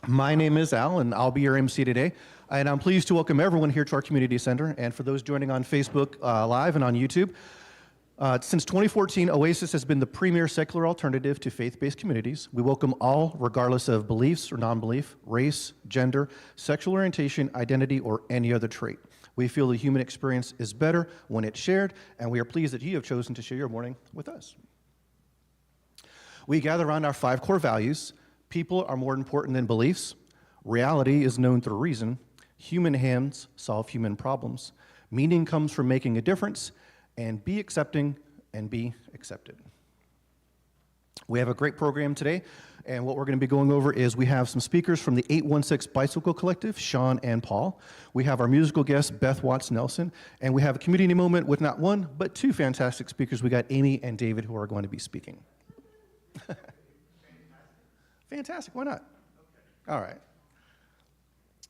My name is Al, and I'll be your MC today. And I'm pleased to welcome everyone here to our community center. And for those joining on Facebook Live and on YouTube, since 2014, Oasis has been the premier secular alternative to faith-based communities. We welcome all, regardless of beliefs or non-belief, race, gender, sexual orientation, identity, or any other trait. We feel the human experience is better when it's shared, and we are pleased that you have chosen to share your morning with us. We gather around our 5 core values. People are more important than beliefs. Reality is known through reason. Human hands solve human problems. Meaning comes from making a difference. And be accepting and be accepted. We have a great program today, and what we're going to be going over is we have some speakers from the 816 Bicycle Collective, Sean and Paul. We have our musical guest, Beth Watts Nelson, and we have a community moment with not one, but 2 fantastic speakers. We got Amy and David who are going to be speaking. Fantastic, why not? All right.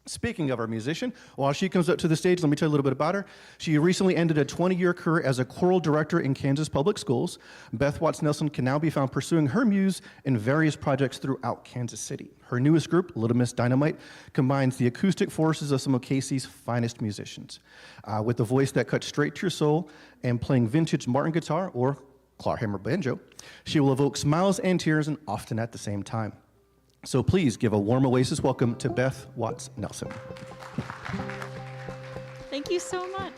Speaking of our musician, while she comes up to the stage, let me tell you a little bit about her. She recently ended a 20-year career as a choral director in Kansas public schools. Beth Watts Nelson can now be found pursuing her muse in various projects throughout Kansas City. Her newest group, Little Miss Dynamite, combines the acoustic forces of some of KC's finest musicians. With a voice that cuts straight to your soul and playing vintage Martin guitar or clawhammer banjo, she will evoke smiles and tears, and often at the same time. So please give a warm Oasis welcome to Beth Watts Nelson. Thank you so much.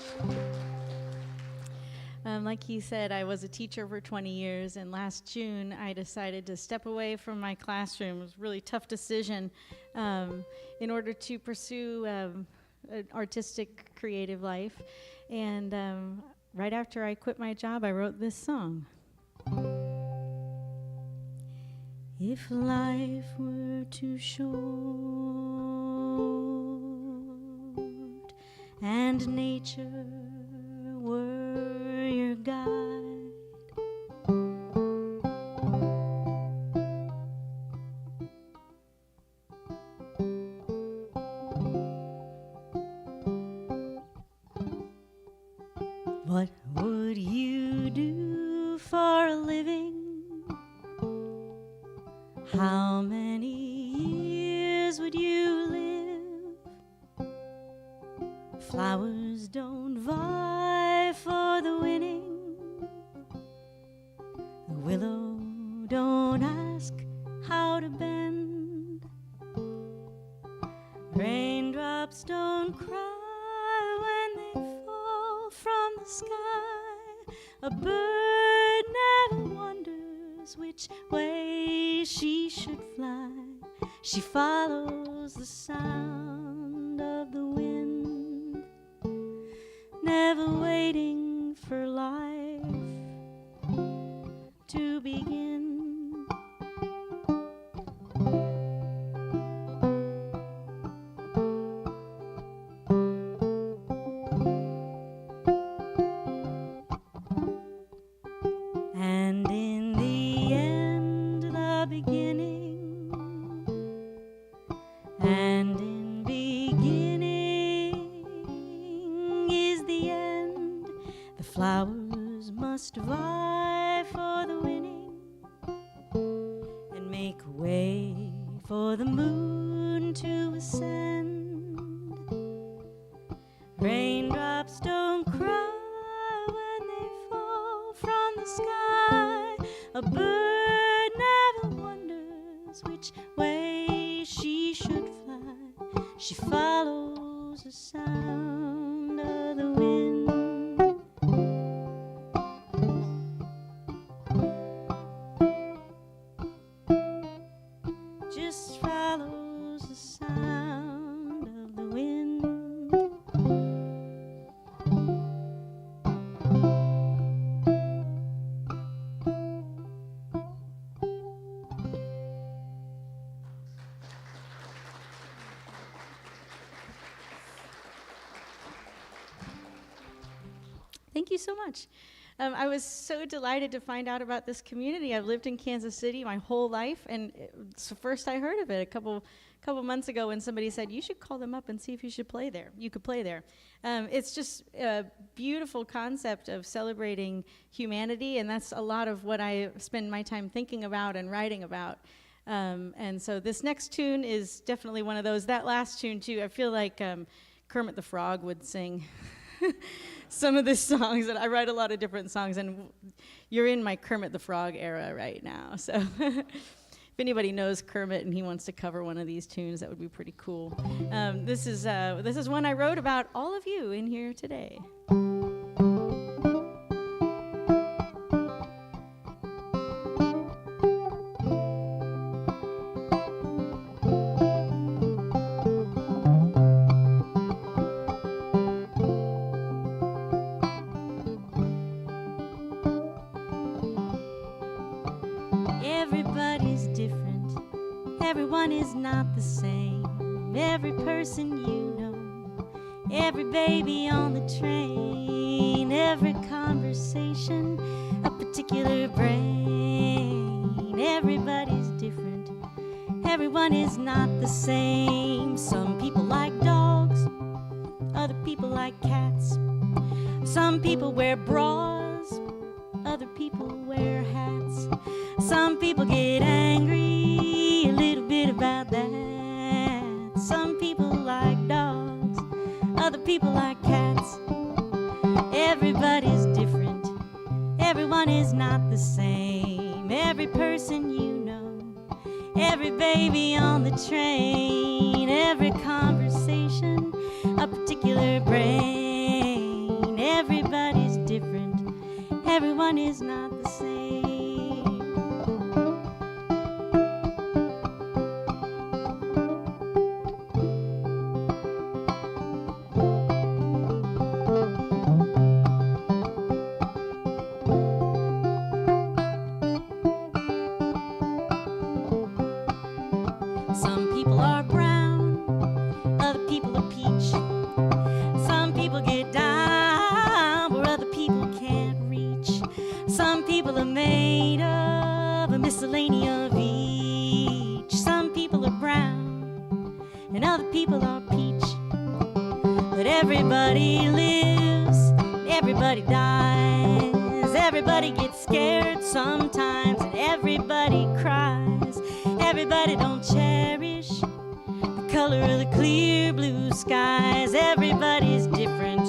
Like he said, I was a teacher for 20 years, and last June I decided to step away from my classroom. It was a really tough decision in order to pursue an artistic, creative life. And right after I quit my job, I wrote this song. If life were too short and nature were your guide, what would you do for a living? How many years would you live? Flowers don't vie for the winning. The willow don't ask how to bend. Raindrops don't cry when they fall from the sky. A bird never wonders which way she should fly. She follows the sound of the wind, never waiting for life to begin. And in the end, the beginning, and in beginning is the end. The flowers must vie for the winning and make way for the moon to ascend. Raindrops don't cry when they fall from the sky. A bird never wonders which way she should fly. She follows the sound of the wind. Just follows the sound of the wind. Thank you so much. I was so delighted to find out about this community. I've lived in Kansas City my whole life, and it's the first I heard of it a couple months ago when somebody said, you should call them up and see if you should play there. You could play there. It's just a beautiful concept of celebrating humanity, and that's a lot of what I spend my time thinking about and writing about. And so this next tune is definitely one of those. That last tune, too, I feel like Kermit the Frog would sing some of the songs. And I write a lot of different songs, and you're in my Kermit the Frog era right now. So if anybody knows Kermit and he wants to cover one of these tunes, that would be pretty cool. This is one I wrote about all of you in here today. Everybody's different. Everyone is not the same. Every person you know, every baby on the train, every conversation, a particular brain. Everybody's different. Everyone is not the same. Some people like dogs, other people like cats. Some people wear bras, other people wear hats. Some people get angry a little bit about that. Some people like dogs, other people like cats. Everybody's different. Everyone is not the same. Every person you know, every baby on the train, every conversation, a particular brain. Everybody's different. Everyone is not the same. Some people are brown, other people are peach. Some people get down where other people can't reach. Some people are made of a miscellany of each. Some people are brown and other people are peach. But everybody lives, everybody dies. Everybody gets scared sometimes, and everybody cries. Everybody don't cherish the color of the clear blue skies. Everybody's different,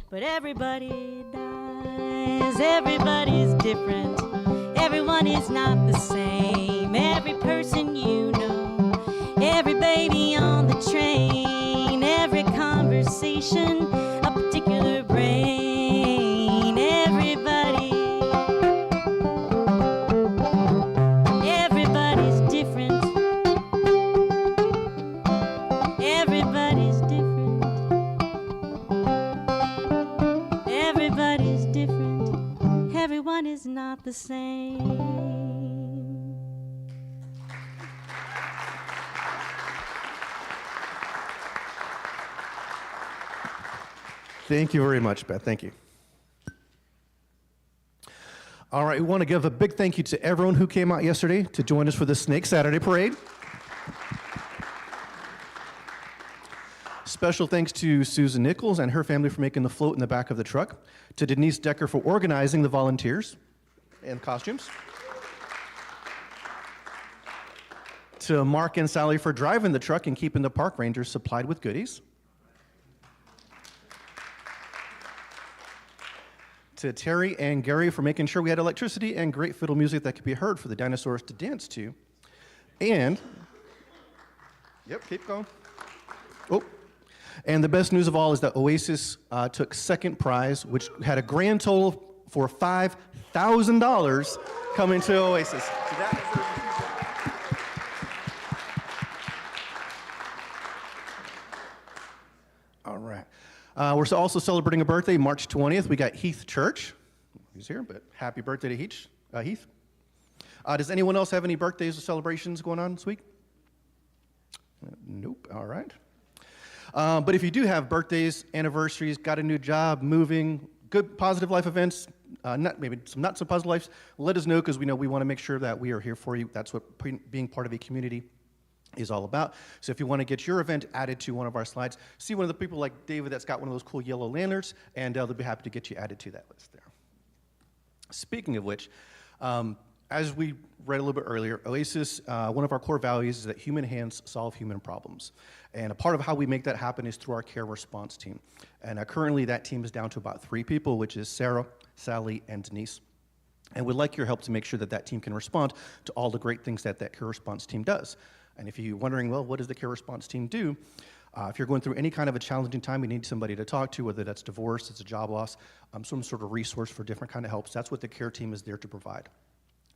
but everybody dies. Everybody's different. Everyone is not the same. Every person you know, every baby on the train, every conversation, a particular brain. Everybody. Everybody's different. Everybody's different. Everybody's different. Everyone is not the same. Thank you very much, Beth. Thank you. All right, we want to give a big thank you to everyone who came out yesterday to join us for the Snake Saturday Parade. Special thanks to Susan Nichols and her family for making the float in the back of the truck, to Denise Decker for organizing the volunteers and costumes, to Mark and Sally for driving the truck and keeping the park rangers supplied with goodies, to Terry and Gary for making sure we had electricity and great fiddle music that could be heard for the dinosaurs to dance to. And, yep, keep going. Oh, and the best news of all is that Oasis took second prize, which had a grand total for $5,000 coming to Oasis. So all right. We're also celebrating a birthday, March 20th. We got Heath Church. He's here, but happy birthday to Heath. Does anyone else have any birthdays or celebrations going on this week? Nope. All right. But if you do have birthdays, anniversaries, got a new job, moving, good positive life events, maybe some not so positive lives, let us know, because we know we want to make sure that we are here for you. That's what being part of a community is all about. So if you want to get your event added to one of our slides, see one of the people like David that's got one of those cool yellow lanterns, and they'll be happy to get you added to that list there. Speaking of which, as we read a little bit earlier, Oasis, one of our core values is that human hands solve human problems. And a part of how we make that happen is through our care response team. And currently that team is down to about 3 people, which is Sarah, Sally, and Denise. And we'd like your help to make sure that that team can respond to all the great things that that care response team does. And if you're wondering, well, what does the care response team do? If you're going through any kind of a challenging time, you need somebody to talk to, whether that's divorce, it's a job loss, some sort of resource for different kind of helps. That's what the care team is there to provide.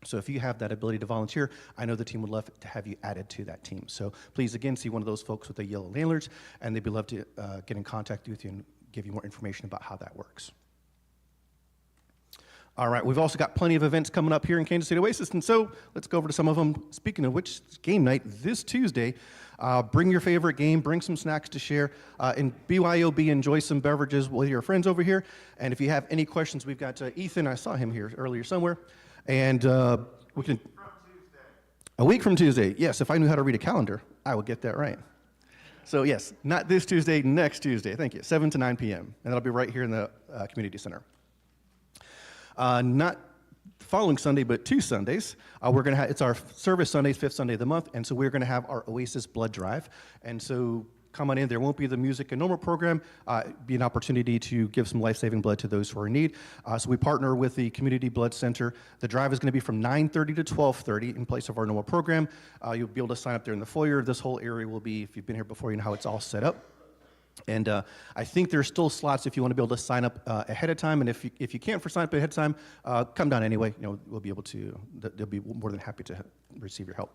So if you have that ability to volunteer, I know the team would love to have you added to that team. So please, again, see one of those folks with the yellow lanterns, and they'd be love to get in contact with you and give you more information about how that works. All right, we've also got plenty of events coming up here in Kansas City Oasis, and so let's go over to some of them. Speaking of which, game night this Tuesday. Bring your favorite game, bring some snacks to share, and BYOB, enjoy some beverages with your friends over here. And if you have any questions, we've got Ethan, I saw him here earlier somewhere, and we can... A week from Tuesday, yes, if I knew how to read a calendar, I would get that right. So yes, not this Tuesday, next Tuesday, thank you, 7 to 9 p.m., and that'll be right here in the community center. Not the following Sunday, but 2 Sundays. We're going to have, it's our service Sundays, 5th Sunday of the month, and so we're going to have our Oasis Blood Drive. And so come on in. There won't be the music and normal program. Be an opportunity to give some life-saving blood to those who are in need. So we partner with the Community Blood Center. The drive is going to be from 9:30 to 12:30 in place of our normal program. You'll be able to sign up there in the foyer. This whole area will be, if you've been here before, you know how it's all set up. And I think there's still slots if you want to be able to sign up ahead of time. And if you can't sign up ahead of time, come down anyway. You know, we'll be able to. They'll be more than happy to receive your help.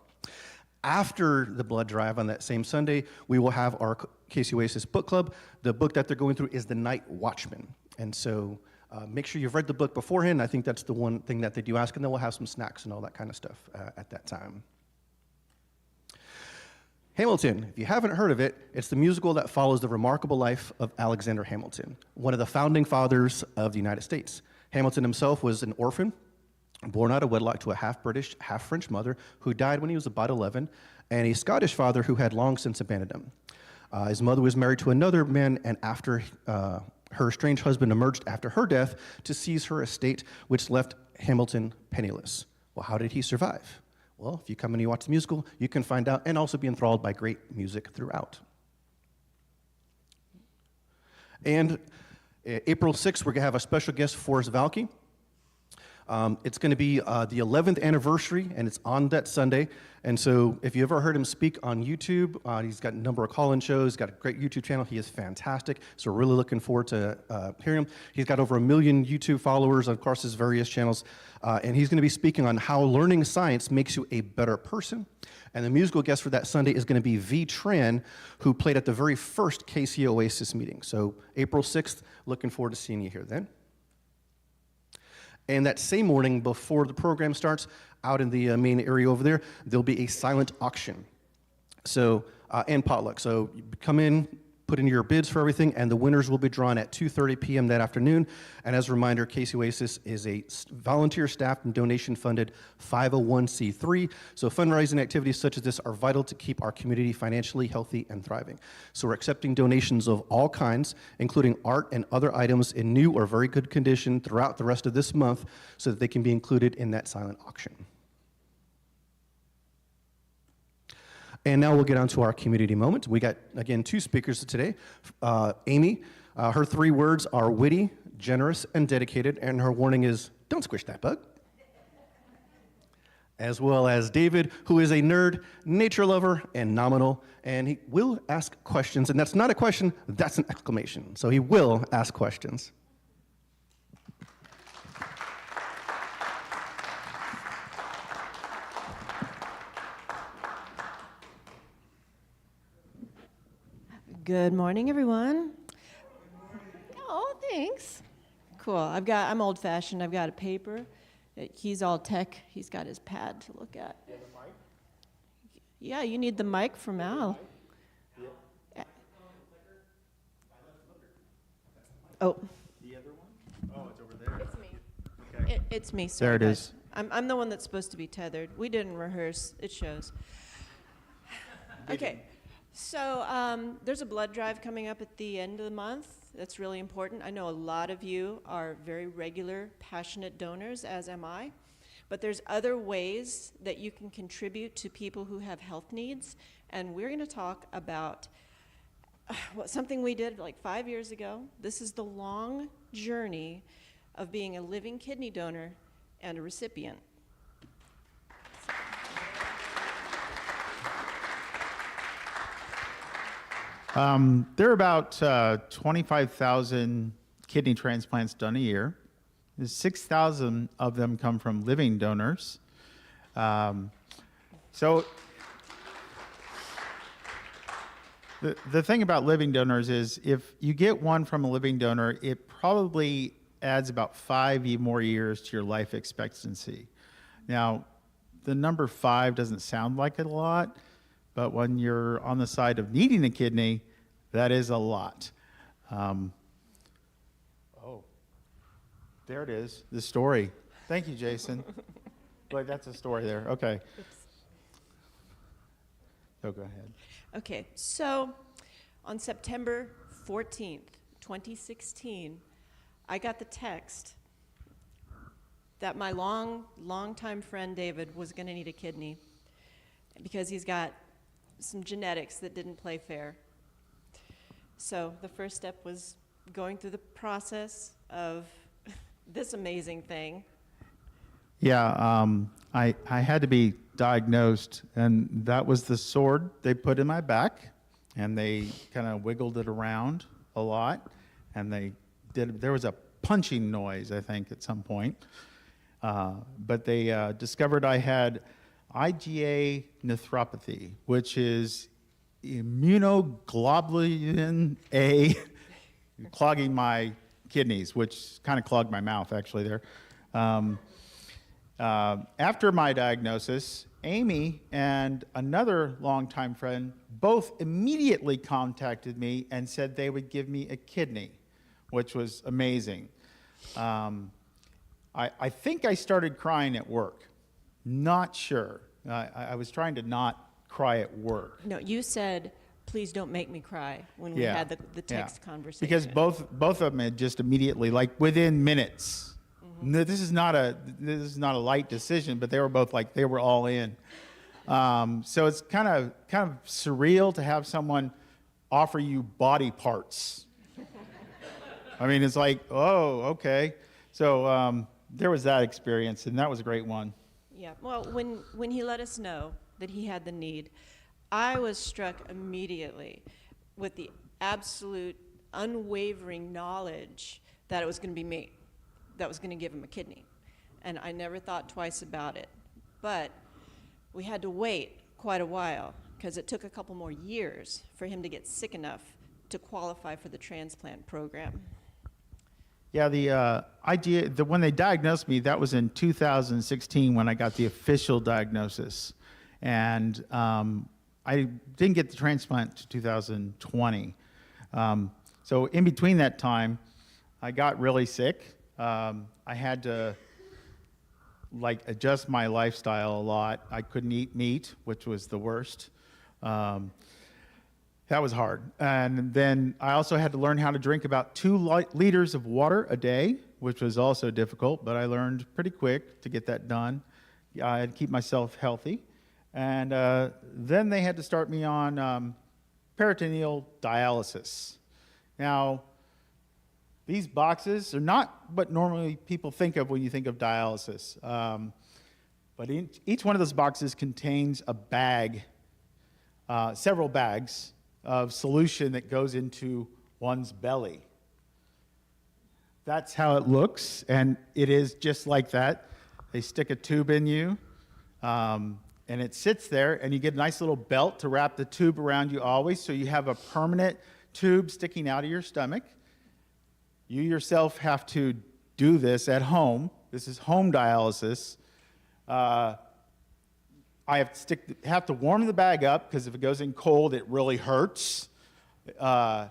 After the blood drive on that same Sunday, we will have our KC Oasis book club. The book that they're going through is The Night Watchman. And so make sure you've read the book beforehand. I think that's the one thing that they do ask. And then we'll have some snacks and all that kind of stuff at that time. Hamilton, if you haven't heard of it, it's the musical that follows the remarkable life of Alexander Hamilton, one of the founding fathers of the United States. Hamilton himself was an orphan, born out of wedlock to a half-British, half-French mother who died when he was about 11, and a Scottish father who had long since abandoned him. His mother was married to another man, and after her estranged husband emerged after her death to seize her estate, which left Hamilton penniless. Well, how did he survive? Well, if you come and you watch the musical, you can find out and also be enthralled by great music throughout. And April 6th, we're going to have a special guest, Forrest Valke. It's going to be the 11th anniversary, and it's on that Sunday. And so if you ever heard him speak on YouTube, he's got a number of call-in shows, got a great YouTube channel. He is fantastic, so we're really looking forward to hearing him. He's got over 1 million YouTube followers across his various channels, and he's going to be speaking on how learning science makes you a better person. And the musical guest for that Sunday is going to be V. Tran, who played at the very first KC Oasis meeting. So April 6th, looking forward to seeing you here then. And that same morning, before the program starts, out in the main area over there, there'll be a silent auction. So, and potluck. So you come in, put in your bids for everything, and the winners will be drawn at 2:30 p.m. that afternoon. And as a reminder, KC Oasis is a volunteer staffed and donation-funded 501c3. So fundraising activities such as this are vital to keep our community financially healthy and thriving. So we're accepting donations of all kinds, including art and other items in new or very good condition throughout the rest of this month so that they can be included in that silent auction. And now we'll get on to our community moment. We got, again, 2 speakers today. Amy, her 3 words are witty, generous, and dedicated, and her warning is, don't squish that bug. As well as David, who is a nerd, nature lover, and nominal, and he will ask questions, and that's not a question, that's an exclamation. So he will ask questions. Good morning, everyone. Oh, thanks. Cool. I'm old-fashioned. I've got a paper. He's all tech. He's got his pad to look at. You have a mic? Yeah, you need the mic from Al. Yeah. Oh. The other one? Oh, it's over there. It's me. Okay. It's me. Sorry, there it guys. is. I'm the one that's supposed to be tethered. We didn't rehearse. It shows. Okay. So there's a blood drive coming up at the end of the month. That's really important. I know a lot of you are very regular, passionate donors, as am I. But there's other ways that you can contribute to people who have health needs, and we're going to talk about something we did like 5 years ago. This is the long journey of being a living kidney donor and a recipient. There are about 25,000 kidney transplants done a year. 6,000 of them come from living donors. So the thing about living donors is if you get one from a living donor, it probably adds about 5 more years to your life expectancy. Now, the number 5 doesn't sound like a lot, but when you're on the side of needing a kidney, that is a lot. There it is, the story. Thank you, Jason. Like, that's a story there. Okay. Oh, go ahead. Okay, so on September 14th, 2016, I got the text that my long-time friend David was going to need a kidney because he's got some genetics that didn't play fair. So the first step was going through the process of this amazing thing. Yeah, I had to be diagnosed, and that was the sword they put in my back, and they kind of wiggled it around a lot, and there was a punching noise, I think, at some point. But they discovered I had IgA nephropathy, which is immunoglobulin A clogging my kidneys, which kind of clogged my mouth, actually, there. After my diagnosis, Amy and another longtime friend both immediately contacted me and said they would give me a kidney, which was amazing. I think I started crying at work. Not sure. I was trying to not cry at work. No, you said, please don't make me cry when we had the text conversation. Because both of them had just immediately, like within minutes. No, this is not a light decision, but they were both like, they were all in. So it's kind of surreal to have someone offer you body parts. I mean, it's like, oh, okay. So there was that experience, and that was a great one. Yeah, well, when he let us know that he had the need, I was struck immediately with the absolute unwavering knowledge that it was going to be me that was going to give him a kidney. And I never thought twice about it. But we had to wait quite a while because it took a couple more years for him to get sick enough to qualify for the transplant program. Yeah, the idea that when they diagnosed me, that was in 2016 when I got the official diagnosis. And I didn't get the transplant to 2020. So in between that time, I got really sick. I had to adjust my lifestyle a lot. I couldn't eat meat, which was the worst. That was hard. And then I also had to learn how to drink about 2 liters of water a day, which was also difficult, but I learned pretty quick to get that done. I had to keep myself healthy. And then they had to start me on peritoneal dialysis. Now, these boxes are not what normally people think of when you think of dialysis. But each one of those boxes contains a bag, several bags of solution that goes into one's belly. That's how it looks, and it is just like that. They stick a tube in you, and it sits there, and you get a nice little belt to wrap the tube around you always, so you have a permanent tube sticking out of your stomach. You yourself have to do this at home. This is home dialysis. I have to warm the bag up because if it goes in cold, it really hurts. And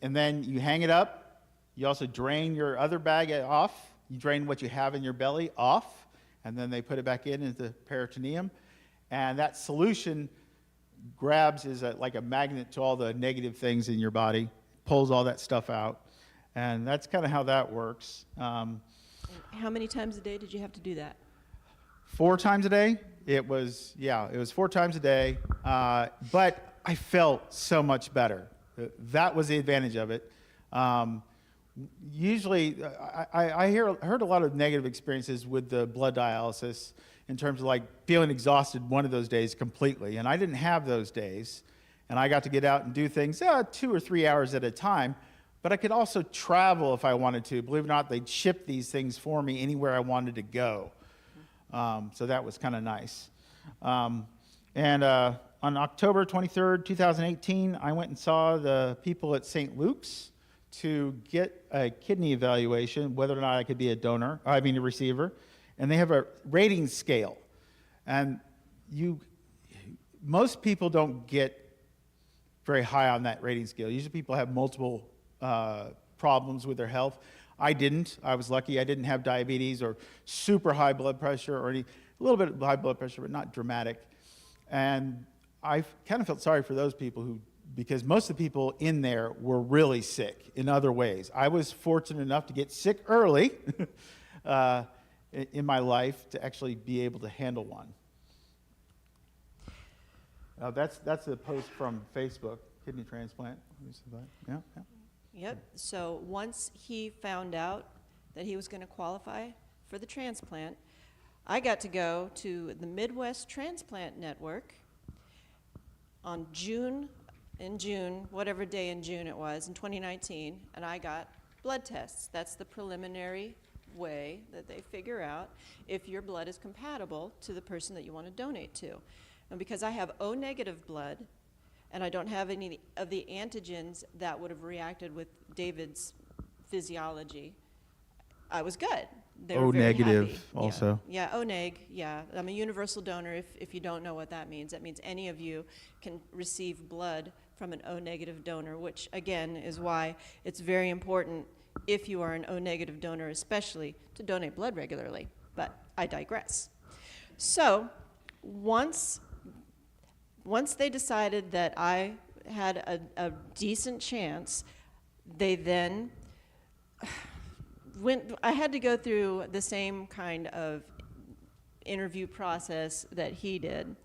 then you hang it up. You also drain your other bag off. You drain what you have in your belly off, and then they put it back into the peritoneum. And that solution is like a magnet to all the negative things in your body, pulls all that stuff out. And that's kind of how that works. How many times a day did you have to do that? 4 times a day. It was 4 times a day, but I felt so much better. That was the advantage of it. Usually, I heard a lot of negative experiences with the blood dialysis in terms of like feeling exhausted one of those days completely, and I didn't have those days, and I got to get out and do things 2 or 3 hours at a time, but I could also travel if I wanted to. Believe it or not, they'd ship these things for me anywhere I wanted to go. So that was kind of nice. And on October 23rd, 2018, I went and saw the people at St. Luke's to get a kidney evaluation, whether or not I could be a receiver. And they have a rating scale. And most people don't get very high on that rating scale. Usually people have multiple problems with their health. I didn't. I was lucky. I didn't have diabetes or super high blood pressure or a little bit of high blood pressure, but not dramatic. And I kind of felt sorry for those people because most of the people in there were really sick in other ways. I was fortunate enough to get sick early in my life to actually be able to handle one. That's a post from Facebook, kidney transplant. Yeah. Yep. So once he found out that he was going to qualify for the transplant, I got to go to the Midwest Transplant Network in June, whatever day in June it was, in 2019, and I got blood tests. That's the preliminary way that they figure out if your blood is compatible to the person that you want to donate to. And because I have O-negative blood, and I don't have any of the antigens that would have reacted with David's physiology, I was good. They were very O-negative happy. also. Yeah, O-neg, yeah. I'm a universal donor if you don't know what that means. That means any of you can receive blood from an O-negative donor, which again is why it's very important if you are an O-negative donor especially to donate blood regularly. But I digress. So once they decided that I had a decent chance, they then I had to go through the same kind of interview process that he did.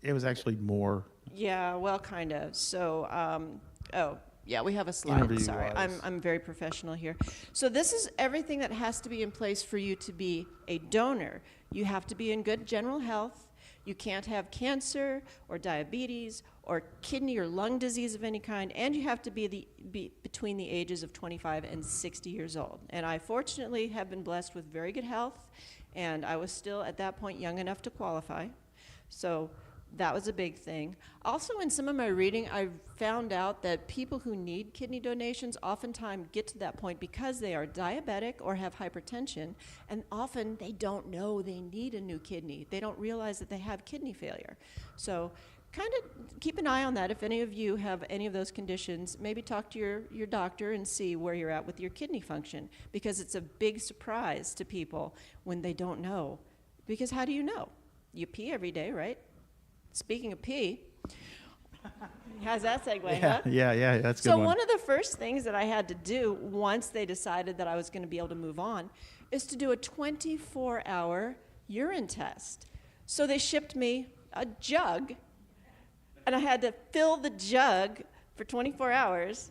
It was actually more. Yeah, well, kind of. So, yeah, we have a slide. Sorry, Interview-wise. I'm very professional here. So this is everything that has to be in place for you to be a donor. You have to be in good general health. You can't have cancer or diabetes or kidney or lung disease of any kind, and you have to be between the ages of 25 and 60 years old. And I fortunately have been blessed with very good health, and I was still at that point young enough to qualify. So that was a big thing. Also, in some of my reading, I found out that people who need kidney donations oftentimes get to that point because they are diabetic or have hypertension, and often they don't know they need a new kidney. They don't realize that they have kidney failure. So kind of keep an eye on that. If any of you have any of those conditions, maybe talk to your doctor and see where you're at with your kidney function, because it's a big surprise to people when they don't know. Because how do you know? You pee every day, right? Speaking of pee, how's that segue, huh? Yeah, that's a good So one. one of the first things that I had to do once they decided that I was going to be able to move on is to do a 24-hour urine test. So they shipped me a jug, and I had to fill the jug for 24 hours,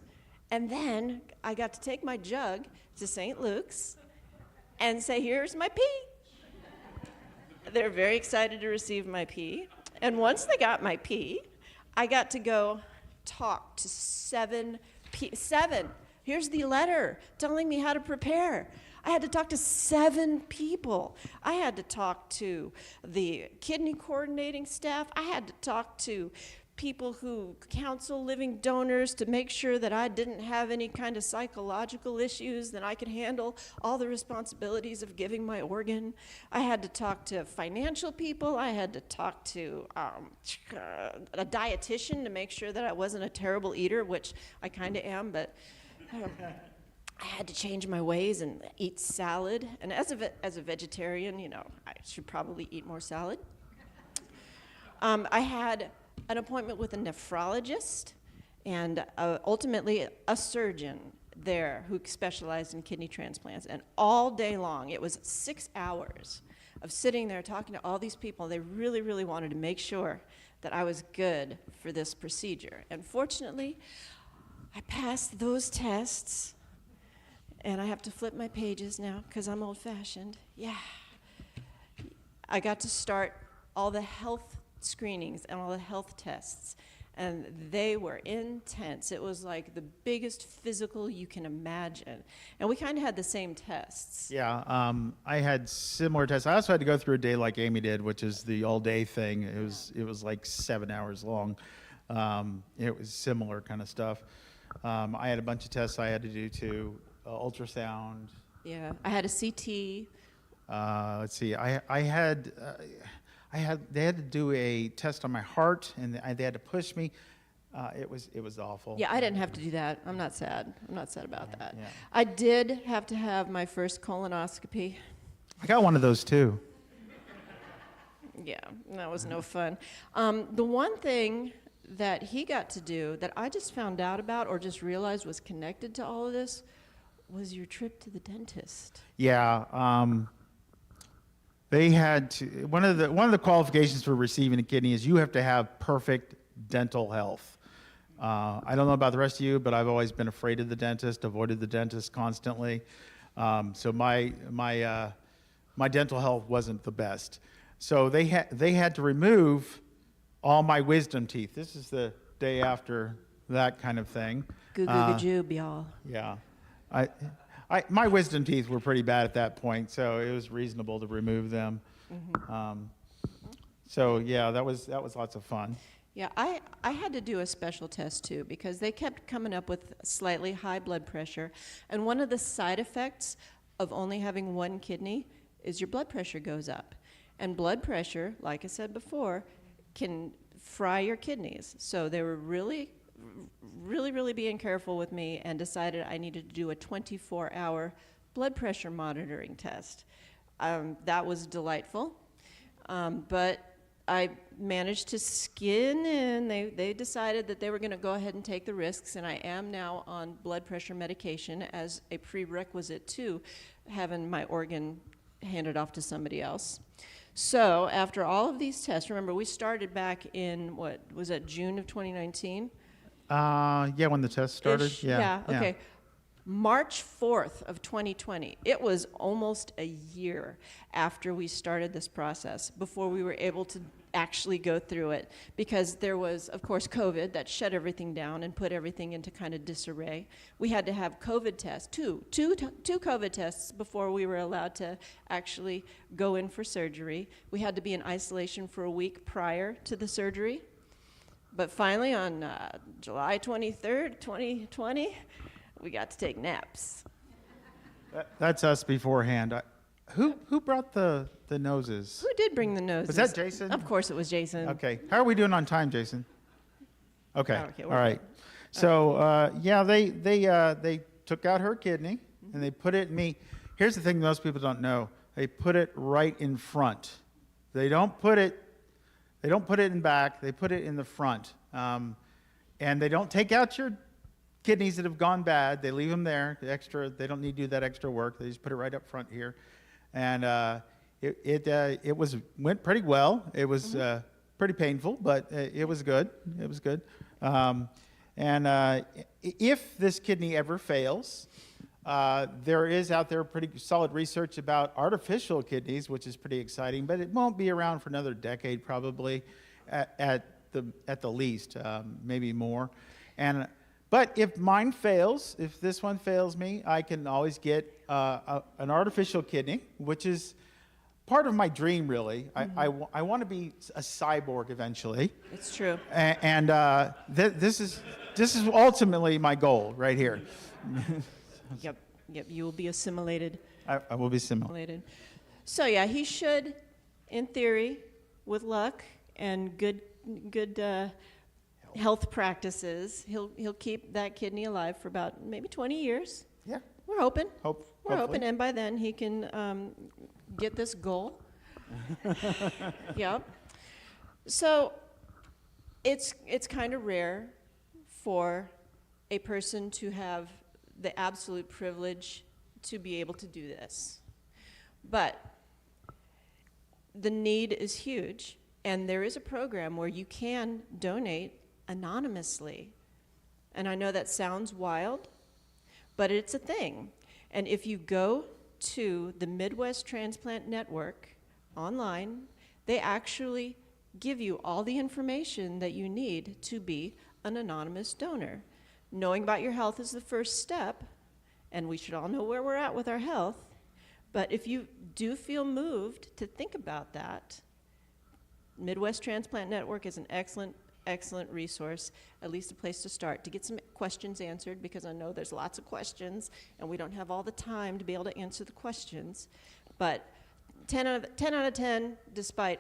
and then I got to take my jug to St. Luke's and say, here's my pee. They're very excited to receive my pee. And once they got my pee, I got to go talk to seven. Here's the letter telling me how to prepare. I had to talk to 7 people. I had to talk to the kidney coordinating staff. I had to talk to people who counsel living donors to make sure that I didn't have any kind of psychological issues, that I could handle all the responsibilities of giving my organ. I had to talk to financial people. I had to talk to a dietitian to make sure that I wasn't a terrible eater, which I kind of am, but I had to change my ways and eat salad. And as a vegetarian, you know, I should probably eat more salad. I had an appointment with a nephrologist and ultimately a surgeon. there who specialized in kidney transplants. And all day long, it was 6 hours of sitting there talking to all these people. They really, really wanted to make sure that I was good for this procedure. And fortunately, I passed those tests, and I have to flip my pages now because I'm old-fashioned. Yeah. I got to start all the health screenings and all the health tests, and they were intense. It was like the biggest physical you can imagine. And we kind of had the same tests. Yeah, I had similar tests. I also had to go through a day like Amy did, which is the all-day thing. It was like 7 hours long. It was similar kind of stuff. I had a bunch of tests I had to do too, ultrasound. Yeah, I had a CT. Let's see, they had to do a test on my heart, and they had to push me. It was awful. Yeah, I didn't have to do that. I'm not sad. I'm not sad about that. Yeah. I did have to have my first colonoscopy. I got one of those too. Yeah, that was no fun. The one thing that he got to do that I just found out about or just realized was connected to all of this was your trip to the dentist. Yeah, they had to. One of the qualifications for receiving a kidney is you have to have perfect dental health. I don't know about the rest of you, but I've always been afraid of the dentist, avoided the dentist constantly. So my dental health wasn't the best. So they had to remove all my wisdom teeth. This is the day after that kind of thing. Goo-goo-goo-joob, y'all. Yeah, my wisdom teeth were pretty bad at that point, so it was reasonable to remove them. Mm-hmm. So yeah, that was lots of fun. Yeah, I had to do a special test too because they kept coming up with slightly high blood pressure, and one of the side effects of only having one kidney is your blood pressure goes up. And blood pressure, like I said before, can fry your kidneys. So they were really being careful with me and decided I needed to do a 24-hour blood pressure monitoring test. That was delightful, but I managed to skin in. They decided that they were going to go ahead and take the risks, and I am now on blood pressure medication as a prerequisite to having my organ handed off to somebody else. So after all of these tests, remember we started back in, what, was that June of 2019? Yeah, when the test started. Ish. Yeah, okay. March 4th of 2020. It was almost a year after we started this process before we were able to actually go through it, because there was, of course, COVID that shut everything down and put everything into kind of disarray. We had to have COVID tests, two COVID tests before we were allowed to actually go in for surgery. We had to be in isolation for a week prior to the surgery. But finally, on July 23rd, 2020, we got to take naps. That's us beforehand. Who brought the noses? Who did bring the noses? Was that Jason? Of course it was Jason. Okay. How are we doing on time, Jason? Okay. Okay, All right. So yeah, they took out her kidney and they put it in me. Here's the thing most people don't know. They put it right in front. They don't put it in back. They put it in the front. And they don't take out your kidneys that have gone bad. They leave them there. They don't need to do that extra work. They just put it right up front here. And it went pretty well. It was pretty painful, but it was good. It was good. And if this kidney ever fails, there is out there pretty solid research about artificial kidneys, which is pretty exciting, but it won't be around for another decade probably, at the least, maybe more. But if mine fails, if this one fails me, I can always get an artificial kidney, which is part of my dream, really. Mm-hmm. I want to be a cyborg eventually. It's true. And this is ultimately my goal right here. Yep. You will be assimilated. I will be assimilated. So yeah, he should, in theory, with luck and good health practices, he'll keep that kidney alive for about maybe 20 years. Yeah. We're hoping. We're hoping, and by then he can get this goal. Yep. So it's kind of rare for a person to have the absolute privilege to be able to do this. But the need is huge, and there is a program where you can donate anonymously. And I know that sounds wild, but it's a thing. And if you go to the Midwest Transplant Network online, they actually give you all the information that you need to be an anonymous donor. Knowing about your health is the first step, and we should all know where we're at with our health. But if you do feel moved to think about that, Midwest Transplant Network is an excellent, excellent resource, at least a place to start, to get some questions answered, because I know there's lots of questions, and we don't have all the time to be able to answer the questions. But 10 out of 10, despite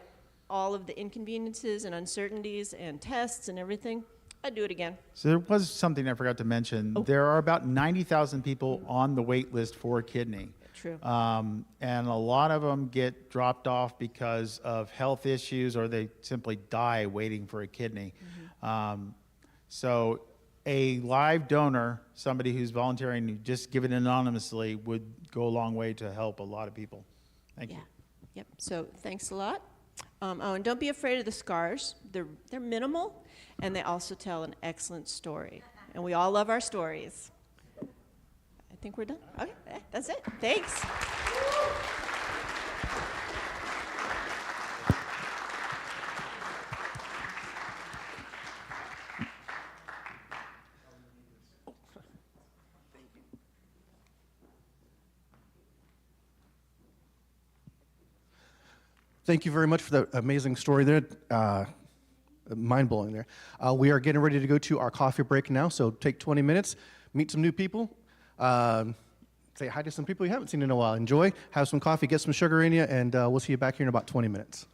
all of the inconveniences and uncertainties and tests and everything, I'd do it again. So there was something I forgot to mention. Oh. There are about 90,000 people on the wait list for a kidney. True. And a lot of them get dropped off because of health issues, or they simply die waiting for a kidney. So a live donor, somebody who's volunteering to just give it anonymously, would go a long way to help a lot of people. Thank you. Yep. So thanks a lot. Oh, and don't be afraid of the scars. They're minimal, and they also tell an excellent story. And we all love our stories. I think we're done. Okay, that's it. Thanks. Thank you very much for that amazing story there. Mind-blowing there. We are getting ready to go to our coffee break now, so take 20 minutes, meet some new people, say hi to some people you haven't seen in a while. Enjoy, have some coffee, get some sugar in you, and we'll see you back here in about 20 minutes.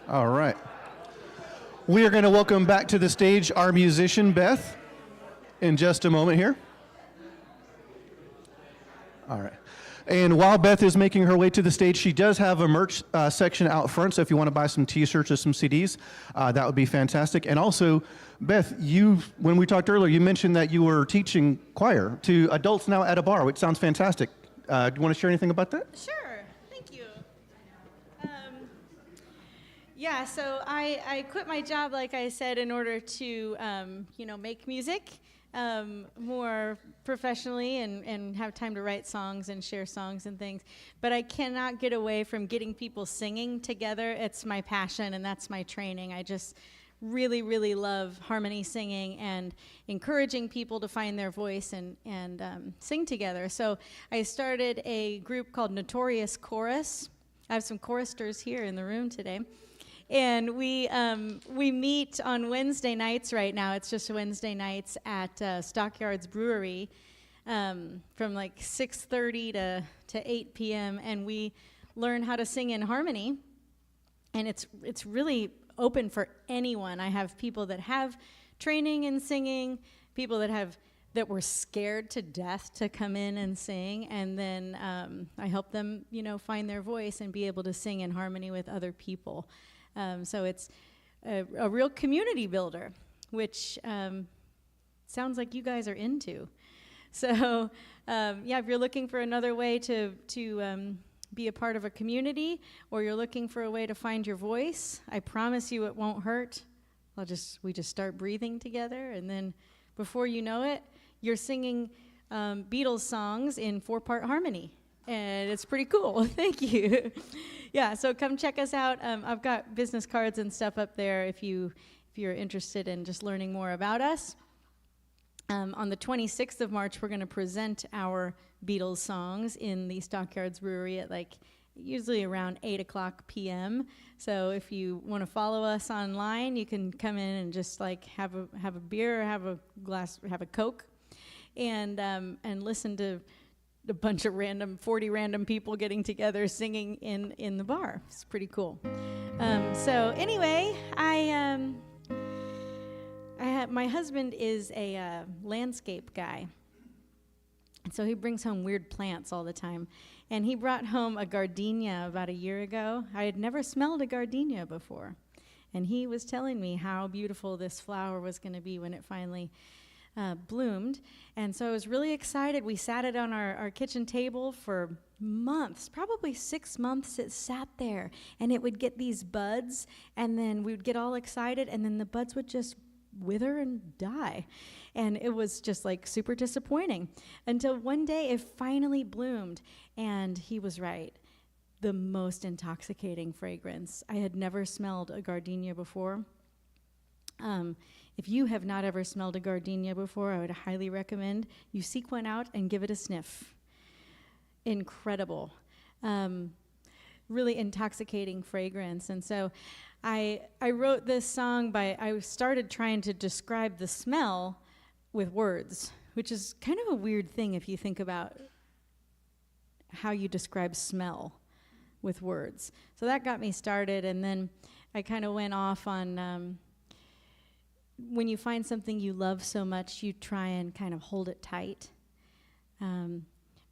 All right. We are going to welcome back to the stage our musician, Beth, in just a moment here. All right. And while Beth is making her way to the stage, she does have a merch section out front, so if you want to buy some t-shirts or some CDs, that would be fantastic. And also, Beth, when we talked earlier, you mentioned that you were teaching choir to adults now at a bar, which sounds fantastic. Do you want to share anything about that? Sure, thank you. Yeah, so I quit my job, like I said, in order to, make music more professionally and have time to write songs and share songs and things. But I cannot get away from getting people singing together. It's my passion, and that's my training. I just really, really love harmony singing and encouraging people to find their voice and sing together. So I started a group called Notorious Chorus. I have some choristers here in the room today. And we meet on Wednesday nights right now. It's just Wednesday nights at Stockyards Brewery from like 6:30 to 8 p.m. And we learn how to sing in harmony. And it's really open for anyone. I have people that have training in singing, people that were scared to death to come in and sing, and then I help them, find their voice and be able to sing in harmony with other people. So it's a real community builder, which sounds like you guys are into. So if you're looking for another way to be a part of a community, or you're looking for a way to find your voice, I promise you it won't hurt. We just start breathing together, and then before you know it, you're singing Beatles songs in 4-part harmony. And it's pretty cool. Thank you. Yeah, so come check us out. I've got business cards and stuff up there if you're interested in just learning more about us. On the 26th of March, we're going to present our Beatles songs in the Stockyards Brewery at usually around 8 o'clock p.m. So if you want to follow us online, you can come in and just have a beer, or have a Coke, and listen to a bunch of 40 random people getting together singing in the bar. It's pretty cool. So anyway, my husband is a landscape guy. And so he brings home weird plants all the time. And he brought home a gardenia about a year ago. I had never smelled a gardenia before. And he was telling me how beautiful this flower was going to be when it finally bloomed. And so I was really excited. We sat it on our kitchen table for months, probably 6 months it sat there. And it would get these buds, and then we would get all excited, and then the buds would just wither and die. And it was just super disappointing until one day it finally bloomed. And he was right. The most intoxicating fragrance. I had never smelled a gardenia before. If you have not ever smelled a gardenia before, I would highly recommend you seek one out and give it a sniff. Incredible. Really intoxicating fragrance. And so I wrote this song I started trying to describe the smell with words, which is kind of a weird thing if you think about how you describe smell with words. So that got me started, and then I kind of went off on when you find something you love so much, you try and kind of hold it tight.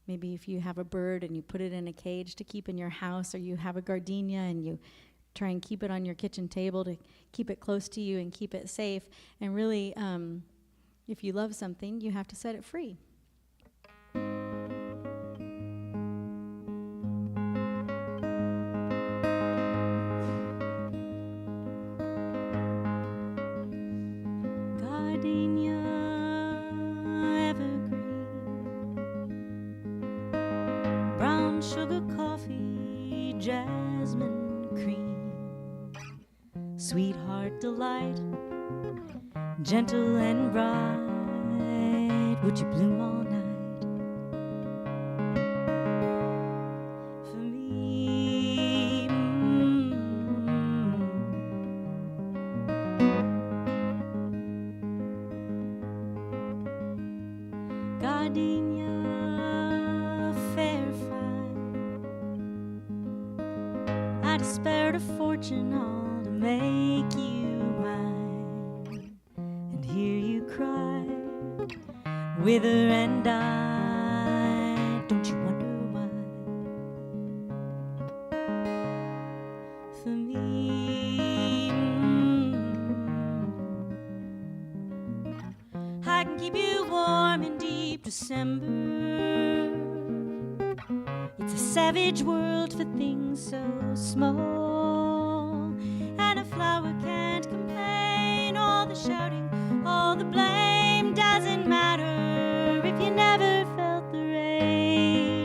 Maybe if you have a bird and you put it in a cage to keep in your house, or you have a gardenia and you try and keep it on your kitchen table to keep it close to you and keep it safe. And really, if you love something, you have to set it free. Sugar, coffee, jasmine, cream, sweetheart delight, gentle and bright, would you bloom all night for me? Gardenia, fair fine, I spared a fortune all to make you mine and hear you cry, wither and die. Don't you wonder why? For me, I can keep you warm in deep December. It's a savage world for things so small, and a flower can't complain. All the shouting, all the blame doesn't matter if you never felt the rain.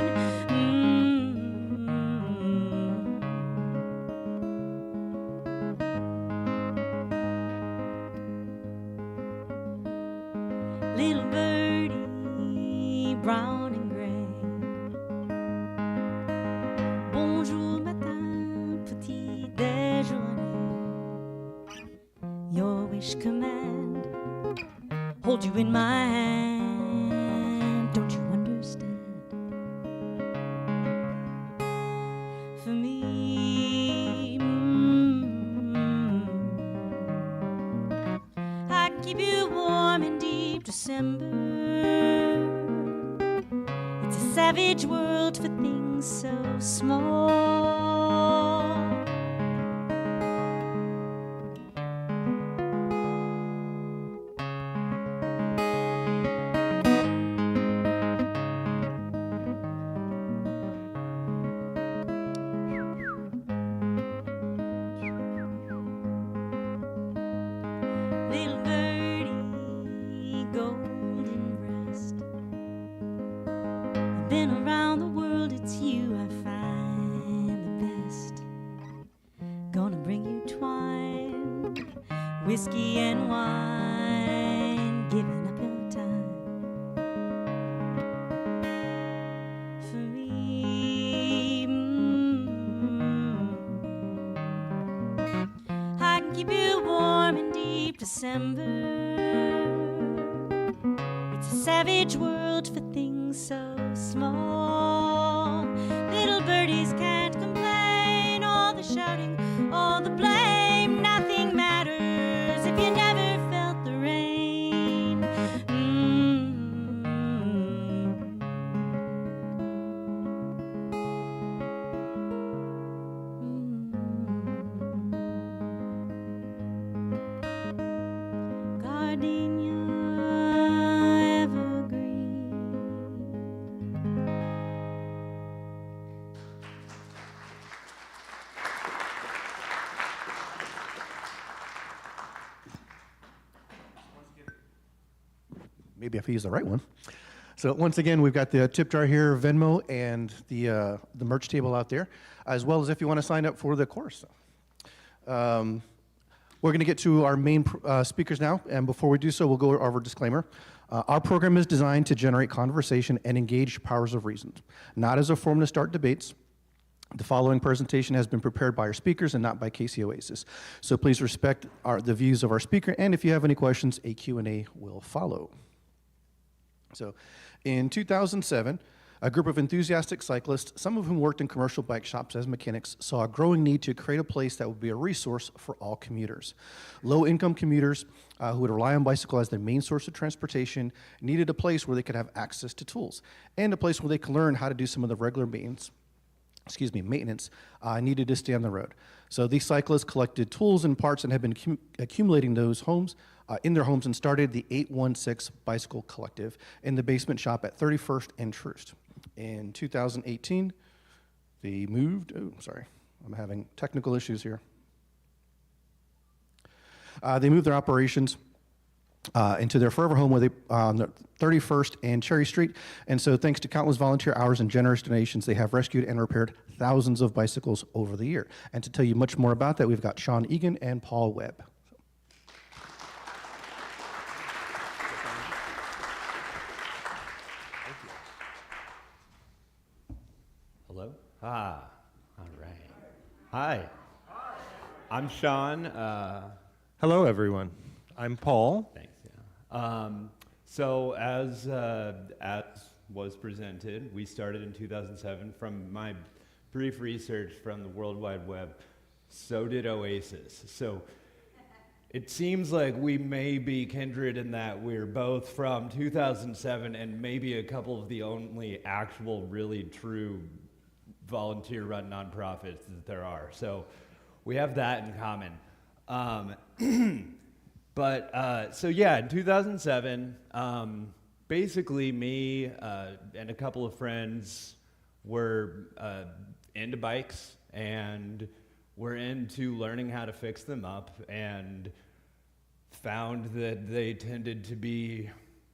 Little birdie, brown and gray. Bonjour matin, petit déjeuner. Your wish command, hold you in my hand. Don't you understand? For me, I can keep you warm in deep December. It's a savage world for things so small. Little birdie, golden breast. I've been around the world, it's you I find the best. Gonna bring you twine, whiskey and wine, giving up your time. For me, I can keep you warm in deep December. It's a savage world for things so small. Little birdies can't complain. All the shouting, all the blame, nothing matters if you never felt the rain. Gardenia evergreen. Maybe if I use the right one. So once again, we've got the tip jar here, Venmo, and the merch table out there, as well as if you want to sign up for the course. We're going to get to our main speakers now, and before we do so, we'll go over our disclaimer. Our program is designed to generate conversation and engage powers of reason, not as a forum to start debates. The following presentation has been prepared by our speakers and not by KC Oasis. So please respect the views of our speaker, and if you have any questions, a Q&A will follow. So in 2007, a group of enthusiastic cyclists, some of whom worked in commercial bike shops as mechanics, saw a growing need to create a place that would be a resource for all commuters. Low-income commuters who would rely on bicycle as their main source of transportation needed a place where they could have access to tools and a place where they could learn how to do some of the regular maintenance needed to stay on the road. So these cyclists collected tools and parts and have been accumulating those in their homes and started the 816 Bicycle Collective in the basement shop at 31st and Troost. In 2018, they moved, I'm having technical issues here. They moved their operations into their forever home where they on the 31st and Cherry Street. And so thanks to countless volunteer hours and generous donations, they have rescued and repaired thousands of bicycles over the year. And to tell you much more about that, we've got Sean Eagan and Paul Webb. Hello? All right. Hi. I'm Sean. Hello, everyone. I'm Paul. Thanks. Yeah. So as was presented, we started in 2007 from my brief research from the World Wide Web. so did Oasis. So it seems like we may be kindred in that we're both from 2007 and maybe a couple of the only actual, really true volunteer-run nonprofits that there are. So we have that in common. So yeah, in 2007, basically me and a couple of friends were into bikes, and we're into learning how to fix them up, and found that they tended to be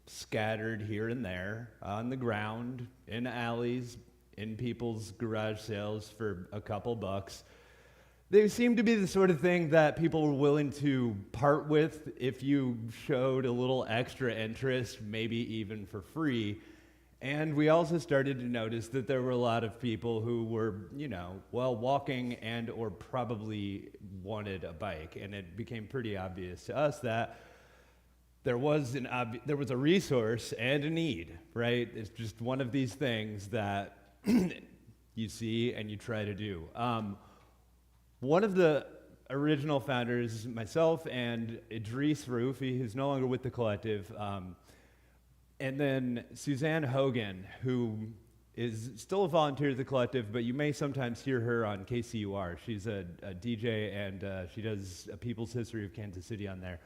scattered here and there on the ground, in alleys, in people's garage sales for a couple bucks. They seemed to be the sort of thing that people were willing to part with if you showed a little extra interest, maybe even for free. And we also started to notice that there were a lot of people who were, walking and or probably wanted a bike. And it became pretty obvious to us that there was a resource and a need, right? It's just one of these things that you see and you try to do. One of the original founders, myself and Idris Roofi, who's no longer with the collective, and then Suzanne Hogan, who is still a volunteer at the collective, but you may sometimes hear her on KCUR. She's a DJ, and she does a People's History of Kansas City on there.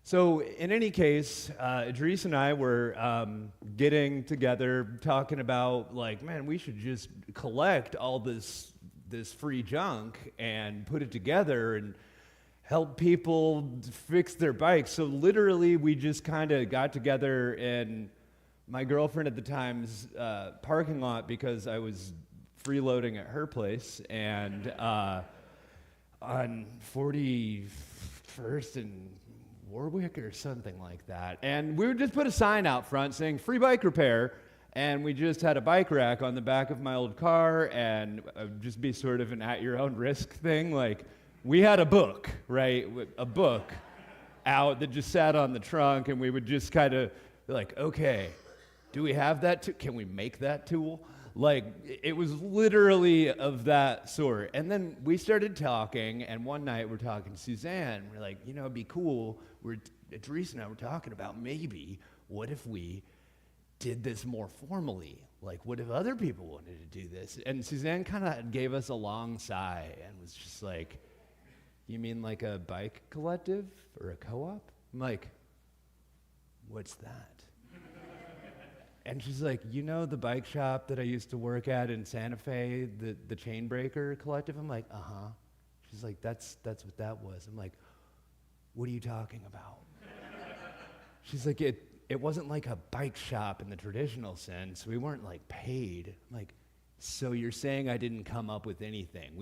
So in any case, Idris and I were getting together, talking about, man, we should just collect all this free junk and put it together and help people fix their bikes. So literally, we just kind of got together in my girlfriend at the time's parking lot, because I was freeloading at her place, and on 41st and Warwick or something like that. And we would just put a sign out front saying free bike repair, and we just had a bike rack on the back of my old car, and just be sort of an at your own risk thing. We had a book, right? A book out that just sat on the trunk, and we would just kind of be like, okay, do we have that? Can we make that tool? It was literally of that sort. And then we started talking, and one night we're talking to Suzanne. We're like, it'd be cool. Idris and I were talking about maybe, what if we did this more formally? What if other people wanted to do this? And Suzanne kind of gave us a long sigh and was just like, you mean like a bike collective or a co-op? I'm like, what's that? And she's like, the bike shop that I used to work at in Santa Fe, the Chainbreaker Collective? I'm like, uh-huh. She's like, that's what that was. I'm like, what are you talking about? She's like, it wasn't like a bike shop in the traditional sense. We weren't paid. I'm like, so you're saying I didn't come up with anything?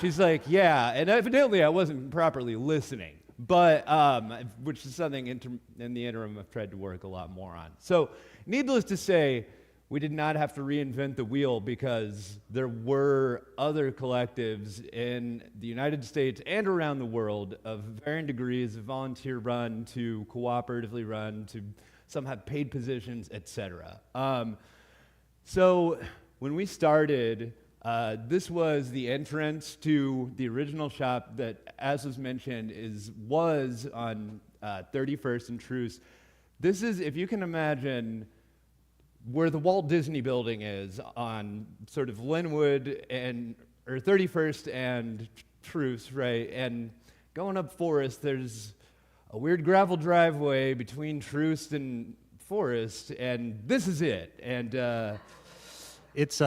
She's like, yeah, and evidently I wasn't properly listening. But, which is something in the interim I've tried to work a lot more on. So, needless to say, we did not have to reinvent the wheel, because there were other collectives in the United States and around the world of varying degrees of volunteer run to cooperatively run to some have paid positions, etc. So, when we started, this was the entrance to the original shop that, as was mentioned, was on 31st and Truce. This is, if you can imagine, where the Walt Disney Building is on sort of Linwood or 31st and Truce, right? And going up Forest, there's a weird gravel driveway between Truce and Forest, and this is it. And it's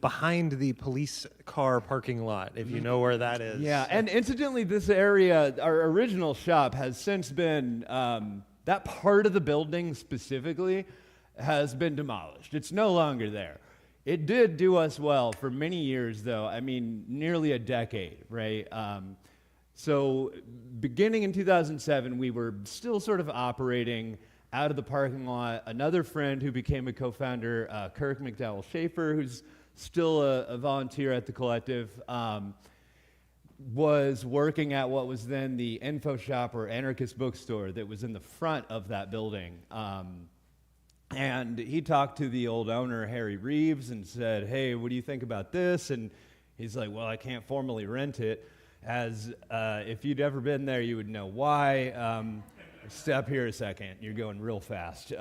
behind the police car parking lot, if you know where that is. Yeah, and incidentally, this area, our original shop, has since been, that part of the building specifically has been demolished. It's no longer there. It did do us well for many years, though. I mean, nearly a decade, right? So beginning in 2007, we were still sort of operating out of the parking lot. Another friend who became a co-founder, Kirk McDowell Schaefer, who's still a volunteer at the collective, was working at what was then the Info Shop or Anarchist Bookstore that was in the front of that building. And he talked to the old owner, Harry Reeves, and said, hey, what do you think about this? And He's like, well, I can't formally rent it, as if you'd ever been there, you would know why. Step here a second. You're going real fast.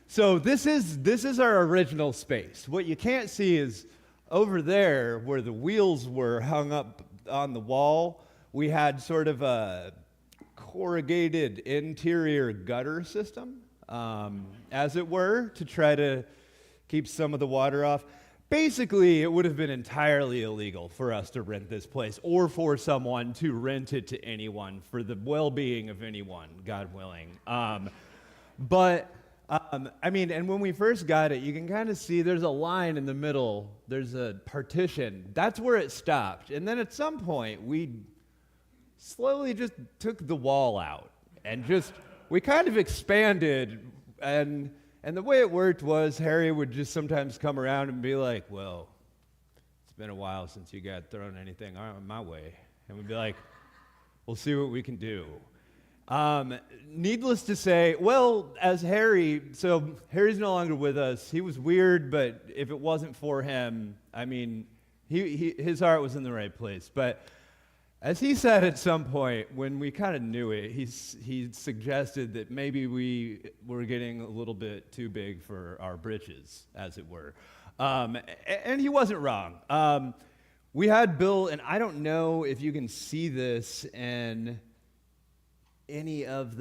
So this is our original space. What you can't see is over there where the wheels were hung up on the wall, we had sort of a corrugated interior gutter system, as it were, to try to keep some of the water off. Basically, it would have been entirely illegal for us to rent this place or for someone to rent it to anyone for the well-being of anyone, God willing. But I mean, and when we first got it, you can kind of see there's a line in the middle. There's a partition. That's where it stopped. And then at some point, we slowly just took the wall out and we kind of expanded. And the way it worked was Harry would just sometimes come around and be like, well, it's been a while since you got thrown anything my way. And we'd be like, we'll see what we can do. Needless to say, well, as Harry's no longer with us. He was weird, but if it wasn't for him, I mean, his heart was in the right place. But as he said at some point, when we kind of knew it, he suggested that maybe we were getting a little bit too big for our britches, as it were. And he wasn't wrong. We had built, and I don't know if you can see this in any of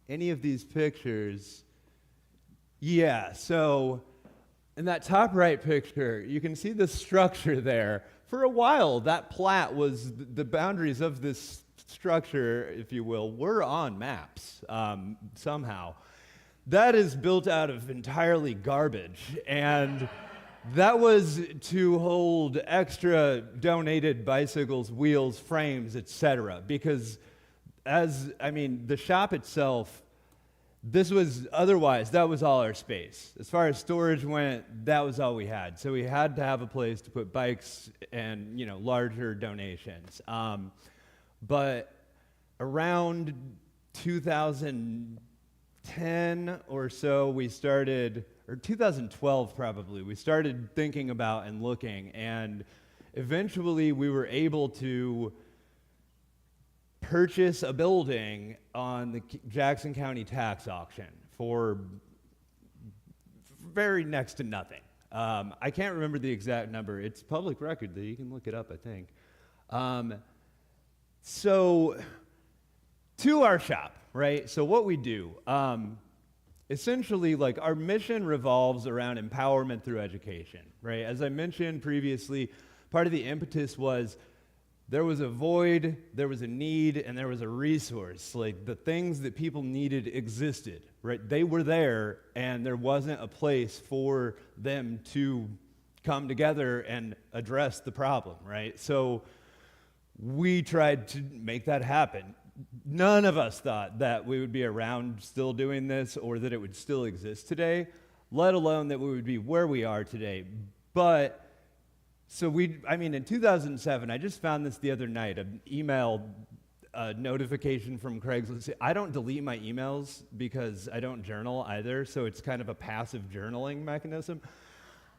any of these pictures. Yeah, so in that top right picture, you can see the structure there. For a while, that plat was the boundaries of this structure, if you will, were on maps somehow. That is built out of entirely garbage, and that was to hold extra donated bicycles, wheels, frames, etc. Because the shop itself, that was all our space. As far as storage went, that was all we had. So we had to have a place to put bikes and, larger donations. But around 2010 or so, or 2012 probably, we started thinking about and looking, and eventually we were able to purchase a building on the Jackson County tax auction for very next to nothing. I can't remember the exact number. It's public record, though. You can look it up, I think. So to our shop, right? So what we do, essentially, our mission revolves around empowerment through education, right? As I mentioned previously, part of the impetus was there was a void, there was a need, and there was a resource. The things that people needed existed, right? They were there, and there wasn't a place for them to come together and address the problem, right? So we tried to make that happen. None of us thought that we would be around still doing this or that it would still exist today, let alone that we would be where we are today. But in 2007, I just found this the other night, an email notification from Craigslist. I don't delete my emails because I don't journal either, so it's kind of a passive journaling mechanism.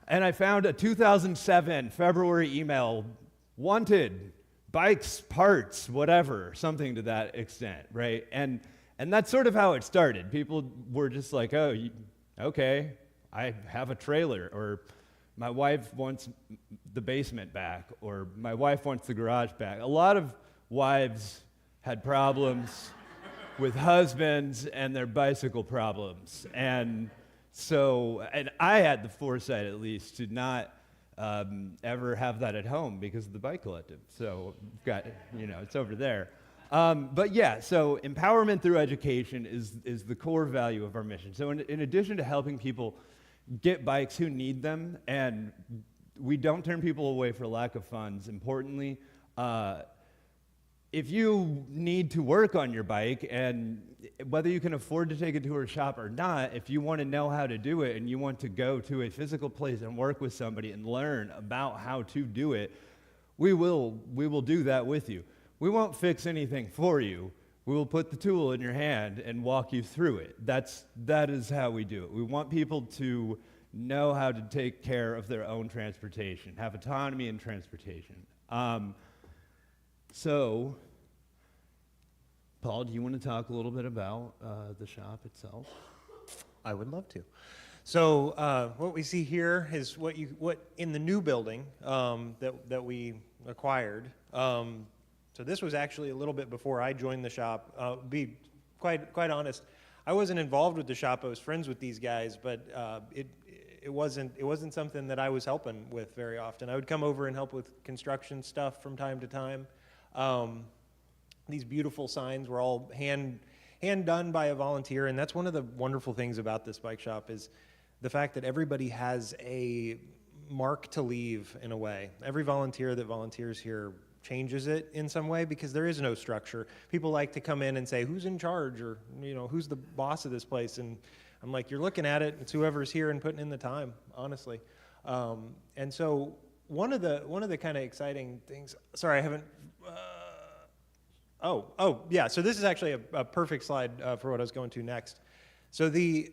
And I found a 2007 February email, wanted, bikes, parts, whatever, something to that extent, right? And that's sort of how it started. People were just like, oh, okay, I have a trailer, or my wife wants the basement back, or my wife wants the garage back. A lot of wives had problems with husbands and their bicycle problems. And I had the foresight, at least, to not ever have that at home because of the bike collective. So it's over there. But yeah, so empowerment through education is the core value of our mission. So in addition to helping people get bikes who need them, and we don't turn people away for lack of funds, importantly, if you need to work on your bike, and whether you can afford to take it to a shop or not, if you want to know how to do it and you want to go to a physical place and work with somebody and learn about how to do it, we will do that with you. We won't fix anything for you. We will put the tool in your hand and walk you through it. That is how we do it. We want people to know how to take care of their own transportation, have autonomy in transportation. So, Paul, do you want to talk a little bit about the shop itself? I would love to. So what we see here is what in the new building that we acquired. So this was actually a little bit before I joined the shop. Be quite honest, I wasn't involved with the shop. I was friends with these guys, but it wasn't something that I was helping with very often. I would come over and help with construction stuff from time to time. These beautiful signs were all hand done by a volunteer, and that's one of the wonderful things about this bike shop is the fact that everybody has a mark to leave in a way. Every volunteer that volunteers here changes it in some way because there is no structure. People like to come in and say, who's in charge, or who's the boss of this place? And I'm like, you're looking at it, it's whoever's here and putting in the time, honestly. And so one of the kind of exciting things, sorry, I haven't, yeah, so this is actually a perfect slide for what I was going to next. So the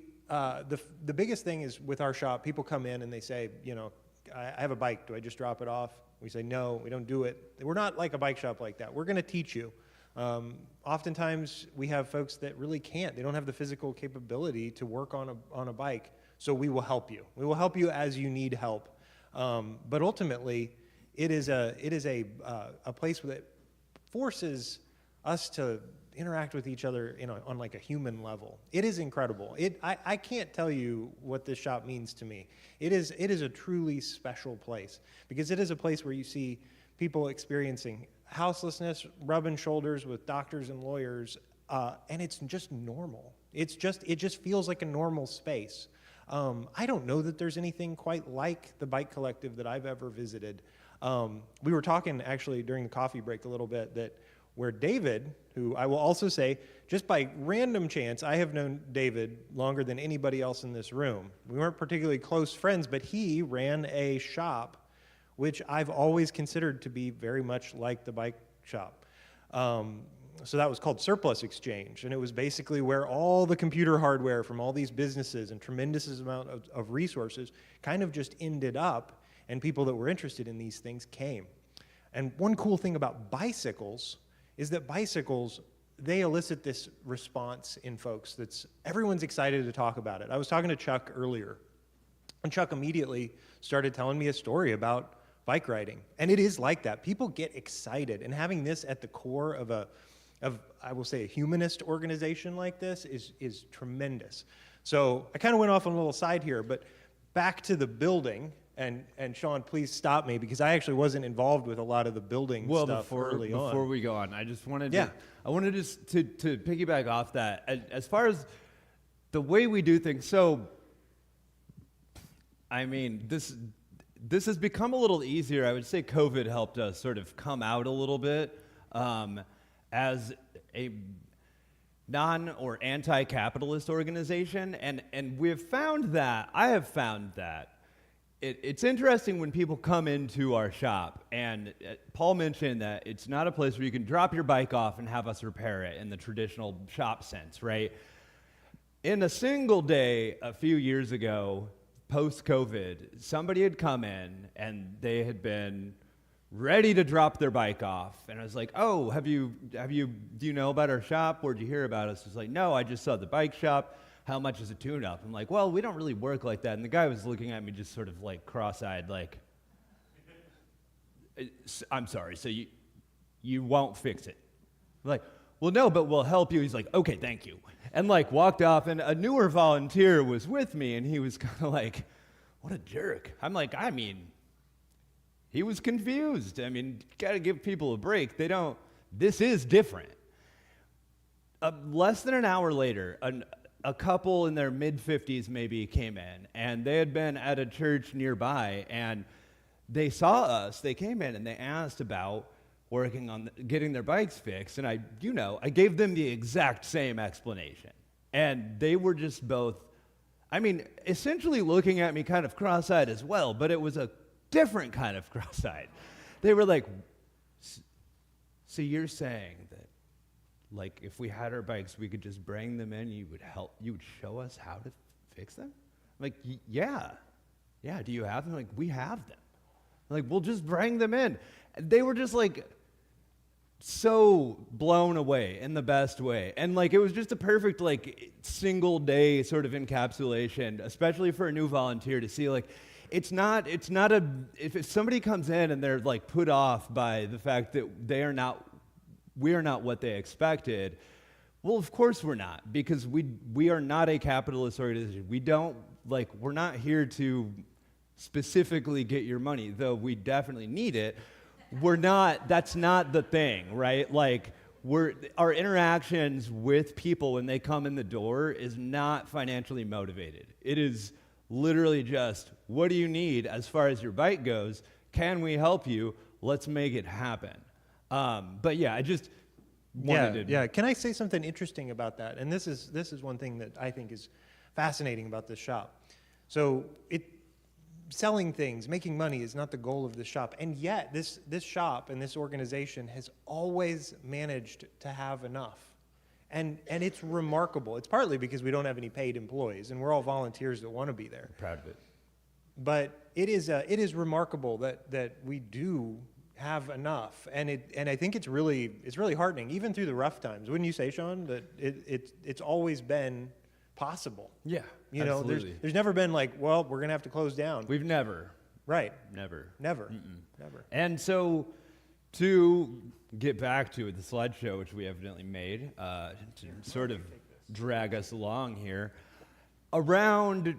biggest thing is with our shop, people come in and they say, I have a bike, do I just drop it off? We say, no, we don't do it. We're not like a bike shop like that. We're going to teach you. Oftentimes, we have folks that really can't. They don't have the physical capability to work on a bike, so we will help you. We will help you as you need help. But ultimately, it is a place that forces us to interact with each other on like a human level. It is incredible. I can't tell you what this shop means to me. It is a truly special place because it is a place where you see people experiencing houselessness, rubbing shoulders with doctors and lawyers, and it's just normal. It just feels like a normal space. I don't know that there's anything quite like the bike collective that I've ever visited. We were talking actually during the coffee break a little bit that where David, who I will also say, just by random chance, I have known David longer than anybody else in this room. We weren't particularly close friends, but he ran a shop, which I've always considered to be very much like the bike shop. So that was called Surplus Exchange, and it was basically where all the computer hardware from all these businesses and tremendous amount of resources kind of just ended up, and people that were interested in these things came. And one cool thing about bicycles is that bicycles, they elicit this response in folks everyone's excited to talk about it. I was talking to Chuck earlier, and Chuck immediately started telling me a story about bike riding. And it is like that. People get excited, and having this at the core of I will say, a humanist organization like this is tremendous. So I kind of went off on a little side here, but back to the building, and Sean, please stop me, because I actually wasn't involved with a lot of the building stuff early on. Before we go on, I just wanted to, I wanted just to piggyback off that. As far as the way we do things, so, I mean, this has become a little easier. I would say COVID helped us sort of come out a little bit as a non or anti-capitalist organization, and we have found that, I have found that it's interesting when people come into our shop, and Paul mentioned that it's not a place where you can drop your bike off and have us repair it in the traditional shop sense, right? In a single day a few years ago, post-COVID, somebody had come in and they had been ready to drop their bike off, and I was like, "Oh, do you know about our shop? Where'd you hear about us?" It's like, "No, I just saw the bike shop. How much is a tune-up?" I'm like, "Well, we don't really work like that." And the guy was looking at me just sort of like cross-eyed, like, "I'm sorry, so you won't fix it?" I'm like, "Well, no, but we'll help you." He's like, "Okay, thank you," and like walked off. And a newer volunteer was with me, and he was kind of like, "What a jerk." I'm like, I mean, he was confused. I mean, got to give people a break. This is different. Less than an hour later, a couple in their mid-50s maybe came in, and they had been at a church nearby, and they saw us. They came in, and they asked about working on getting their bikes fixed, and I gave them the exact same explanation. And they were just both, I mean, essentially looking at me kind of cross-eyed as well, but it was a different kind of cross-eyed. They were like, "So you're saying that, like, if we had our bikes, we could just bring them in, you would show us how to fix them?" I'm like, "Yeah." yeah, do you have them? Like, we have them. Like, we'll just bring them in. And they were just like so blown away in the best way. And like, it was just a perfect like single day sort of encapsulation, especially for a new volunteer to see like, it's not if somebody comes in and they're like put off by the fact that we are not what they expected. Well, of course we're not, because we are not a capitalist organization. We're not here to specifically get your money, though we definitely need it. That's not the thing, right? Like, our interactions with people when they come in the door is not financially motivated. It is literally just, what do you need as far as your bike goes? Can we help you? Let's make it happen. But yeah, I just wanted to... Yeah, can I say something interesting about that? And this is one thing that I think is fascinating about this shop. So selling things, making money is not the goal of this shop. And yet, this shop and this organization has always managed to have enough. And it's remarkable. It's partly because we don't have any paid employees, and we're all volunteers that want to be there. Proud of it. But it is remarkable that we do have enough, and I think it's really heartening, even through the rough times. Wouldn't you say, Sean, that it's always been possible? Yeah, you know, absolutely. there's never been like, well, we're gonna have to close down. We've never. Right. Never. Never. And so, to get back to the slideshow, which we evidently made to sort of drag us along here, around,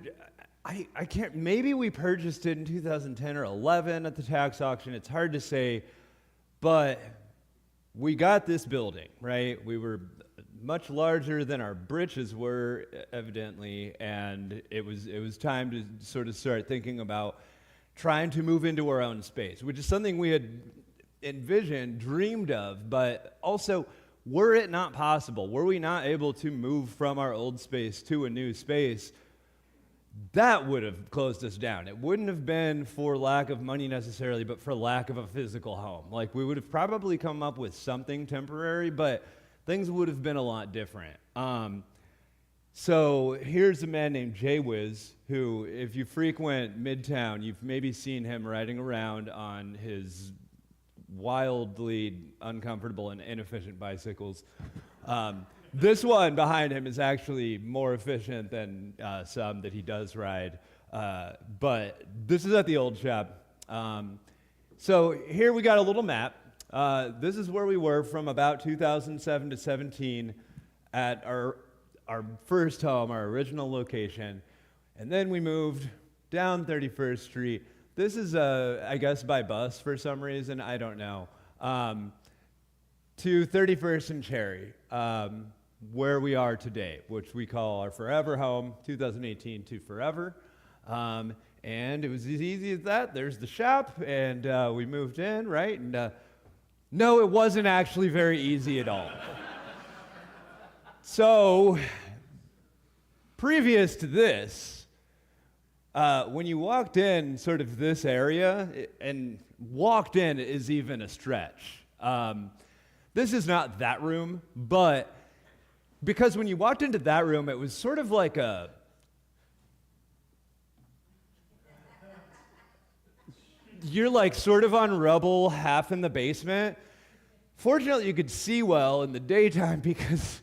I can't, maybe we purchased it in 2010 or 11 at the tax auction. It's hard to say, but we got this building, right? We were much larger than our britches were, evidently, and it was time to sort of start thinking about trying to move into our own space, which is something we had envisioned, dreamed of, but also, were it not possible, were we not able to move from our old space to a new space, that would have closed us down. It wouldn't have been for lack of money necessarily, but for lack of a physical home. Like, we would have probably come up with something temporary, but things would have been a lot different. So here's a man named Jay Wiz, who, if you frequent Midtown, you've maybe seen him riding around on his wildly uncomfortable and inefficient bicycles. This one behind him is actually more efficient than some that he does ride. But this is at the old shop. So here we got a little map. This is where we were from about 2007 to 17 at our first home, our original location. And then we moved down 31st Street. This is, I guess, by bus for some reason. I don't know. To 31st and Cherry, where we are today, which we call our forever home, 2018 to forever. And it was as easy as that. There's the shop, and we moved in, right? And no, it wasn't actually very easy at all. So, previous to this, when you walked in sort of this area, and walked in is even a stretch. This is not that room, but because when you walked into that room, it was sort of like you're like sort of on rubble, half in the basement. Fortunately, you could see well in the daytime because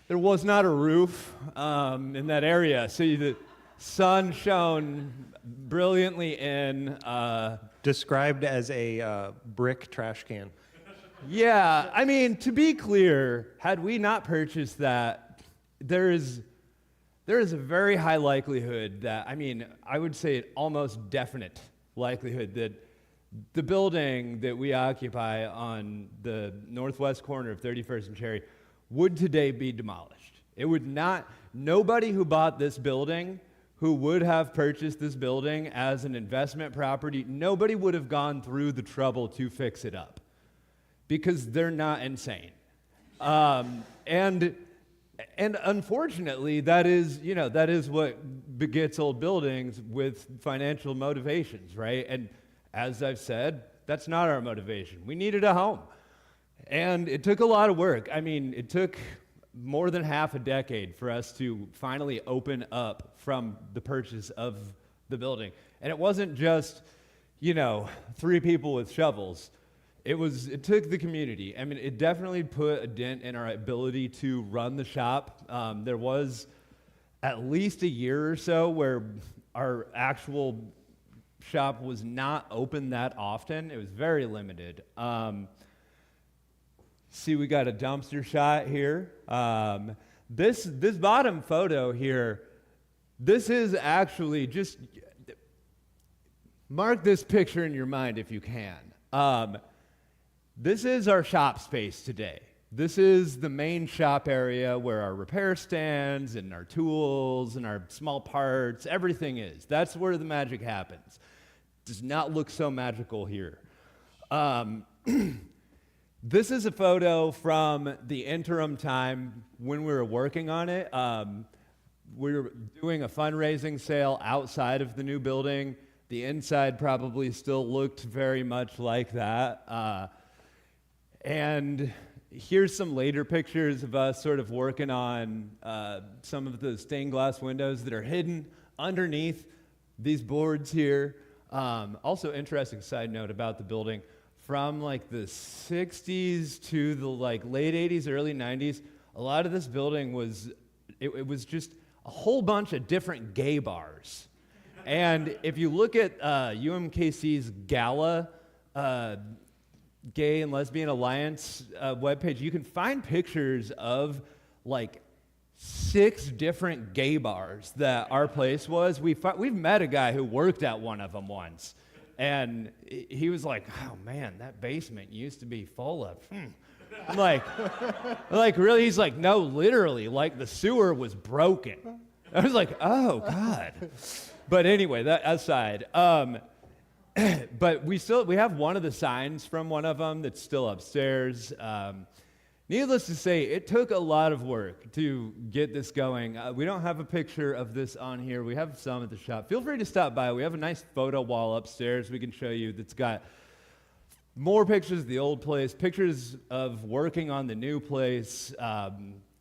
there was not a roof in that area. So the sun shone brilliantly in. Described as a brick trash can. Yeah, I mean, to be clear, had we not purchased that, there is a very high likelihood that, I mean, I would say an almost definite likelihood that the building that we occupy on the northwest corner of 31st and Cherry would today be demolished. It would not, nobody who bought this building, who would have purchased this building as an investment property, nobody would have gone through the trouble to fix it up. Because they're not insane. And unfortunately, that is what begets old buildings with financial motivations, right? And as I've said, that's not our motivation. We needed a home. And it took a lot of work. I mean, it took more than half a decade for us to finally open up from the purchase of the building. And it wasn't just, 3 people with shovels. It took the community. I mean, it definitely put a dent in our ability to run the shop. There was at least a year or so where our actual shop was not open that often. It was very limited. See, we got a dumpster shot here. This bottom photo here, this is actually just, mark this picture in your mind if you can. This is our shop space today. This is the main shop area where our repair stands and our tools and our small parts, everything is. That's where the magic happens. Does not look so magical here. This is a photo from the interim time when we were working on it. We were doing a fundraising sale outside of the new building. The inside probably still looked very much like that. And here's some later pictures of us sort of working on some of the stained glass windows that are hidden underneath these boards here. Also, interesting side note about the building, from like the 60s to the like late 80s, early 90s, a lot of this building was, it was just a whole bunch of different gay bars. And if you look at UMKC's Gala, Gay and Lesbian Alliance webpage, you can find pictures of like 6 different gay bars that our place was. We've met a guy who worked at one of them once, and he was like, "Oh man, that basement used to be full of." I'm like really? He's like, "No, literally, like the sewer was broken." I was like, "Oh God." But anyway, that aside. But we have one of the signs from one of them that's still upstairs. Needless to say, it took a lot of work to get this going. We don't have a picture of this on here. We have some at the shop. Feel free to stop by. We have a nice photo wall upstairs we can show you that's got more pictures of the old place, pictures of working on the new place,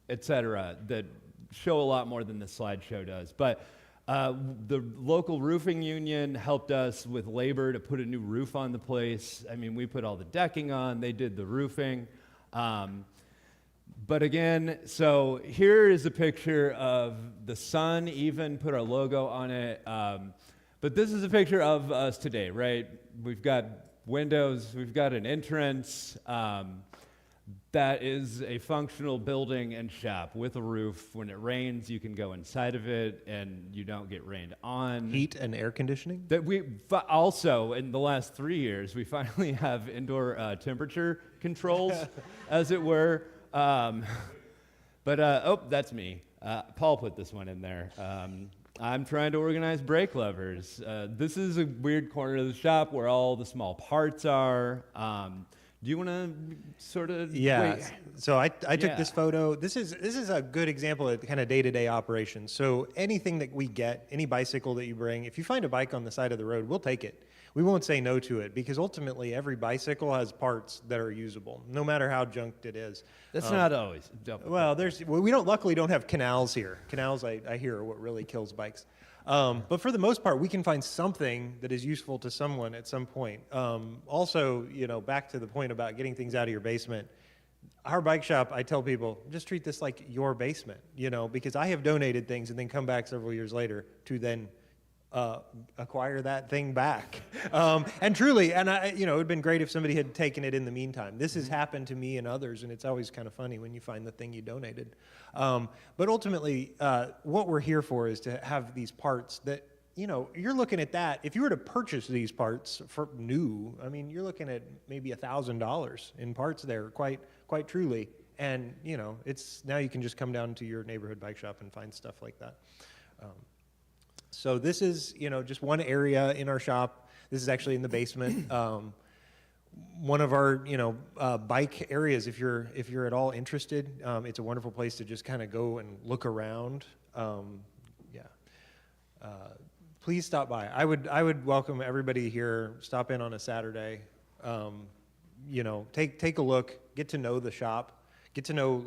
etc., that show a lot more than this slideshow does. But the local roofing union helped us with labor to put a new roof on the place. I mean, we put all the decking on. They did the roofing. But again, so here is a picture of the sun, even put our logo on it. But this is a picture of us today, right? We've got windows. We've got an entrance. That is a functional building and shop with a roof. When it rains, you can go inside of it and you don't get rained on. Heat and air conditioning? That we also, in the last 3 years, we finally have indoor temperature controls, as it were. That's me. Paul put this one in there. I'm trying to organize brake levers. This is a weird corner of the shop where all the small parts are. Do you want to sort of? Yeah. Wait. So I took this photo. This is a good example of kind of day-to-day operations. So anything that we get, any bicycle that you bring, if you find a bike on the side of the road, we'll take it. We won't say no to it because ultimately every bicycle has parts that are usable, no matter how junked it is. That's not always. Well, we luckily don't have canals here. Canals, I hear, are what really kills bikes. But for the most part, we can find something that is useful to someone at some point. Also, back to the point about getting things out of your basement. Our bike shop, I tell people, just treat this like your basement, because I have donated things and then come back several years later to then acquire that thing back. And truly, it would have been great if somebody had taken it in the meantime. This has happened to me and others, and it's always kind of funny when you find the thing you donated. But ultimately, what we're here for is to have these parts that, you're looking at that. If you were to purchase these parts for new, you're looking at maybe $1,000 in parts there, quite truly. And, it's now you can just come down to your neighborhood bike shop and find stuff like that. So this is, just one area in our shop. This is actually in the basement. One of our, bike areas, if you're at all interested, it's a wonderful place to just kind of go and look around. Please stop by. I would welcome everybody here. Stop in on a Saturday. Take a look, get to know the shop, get to know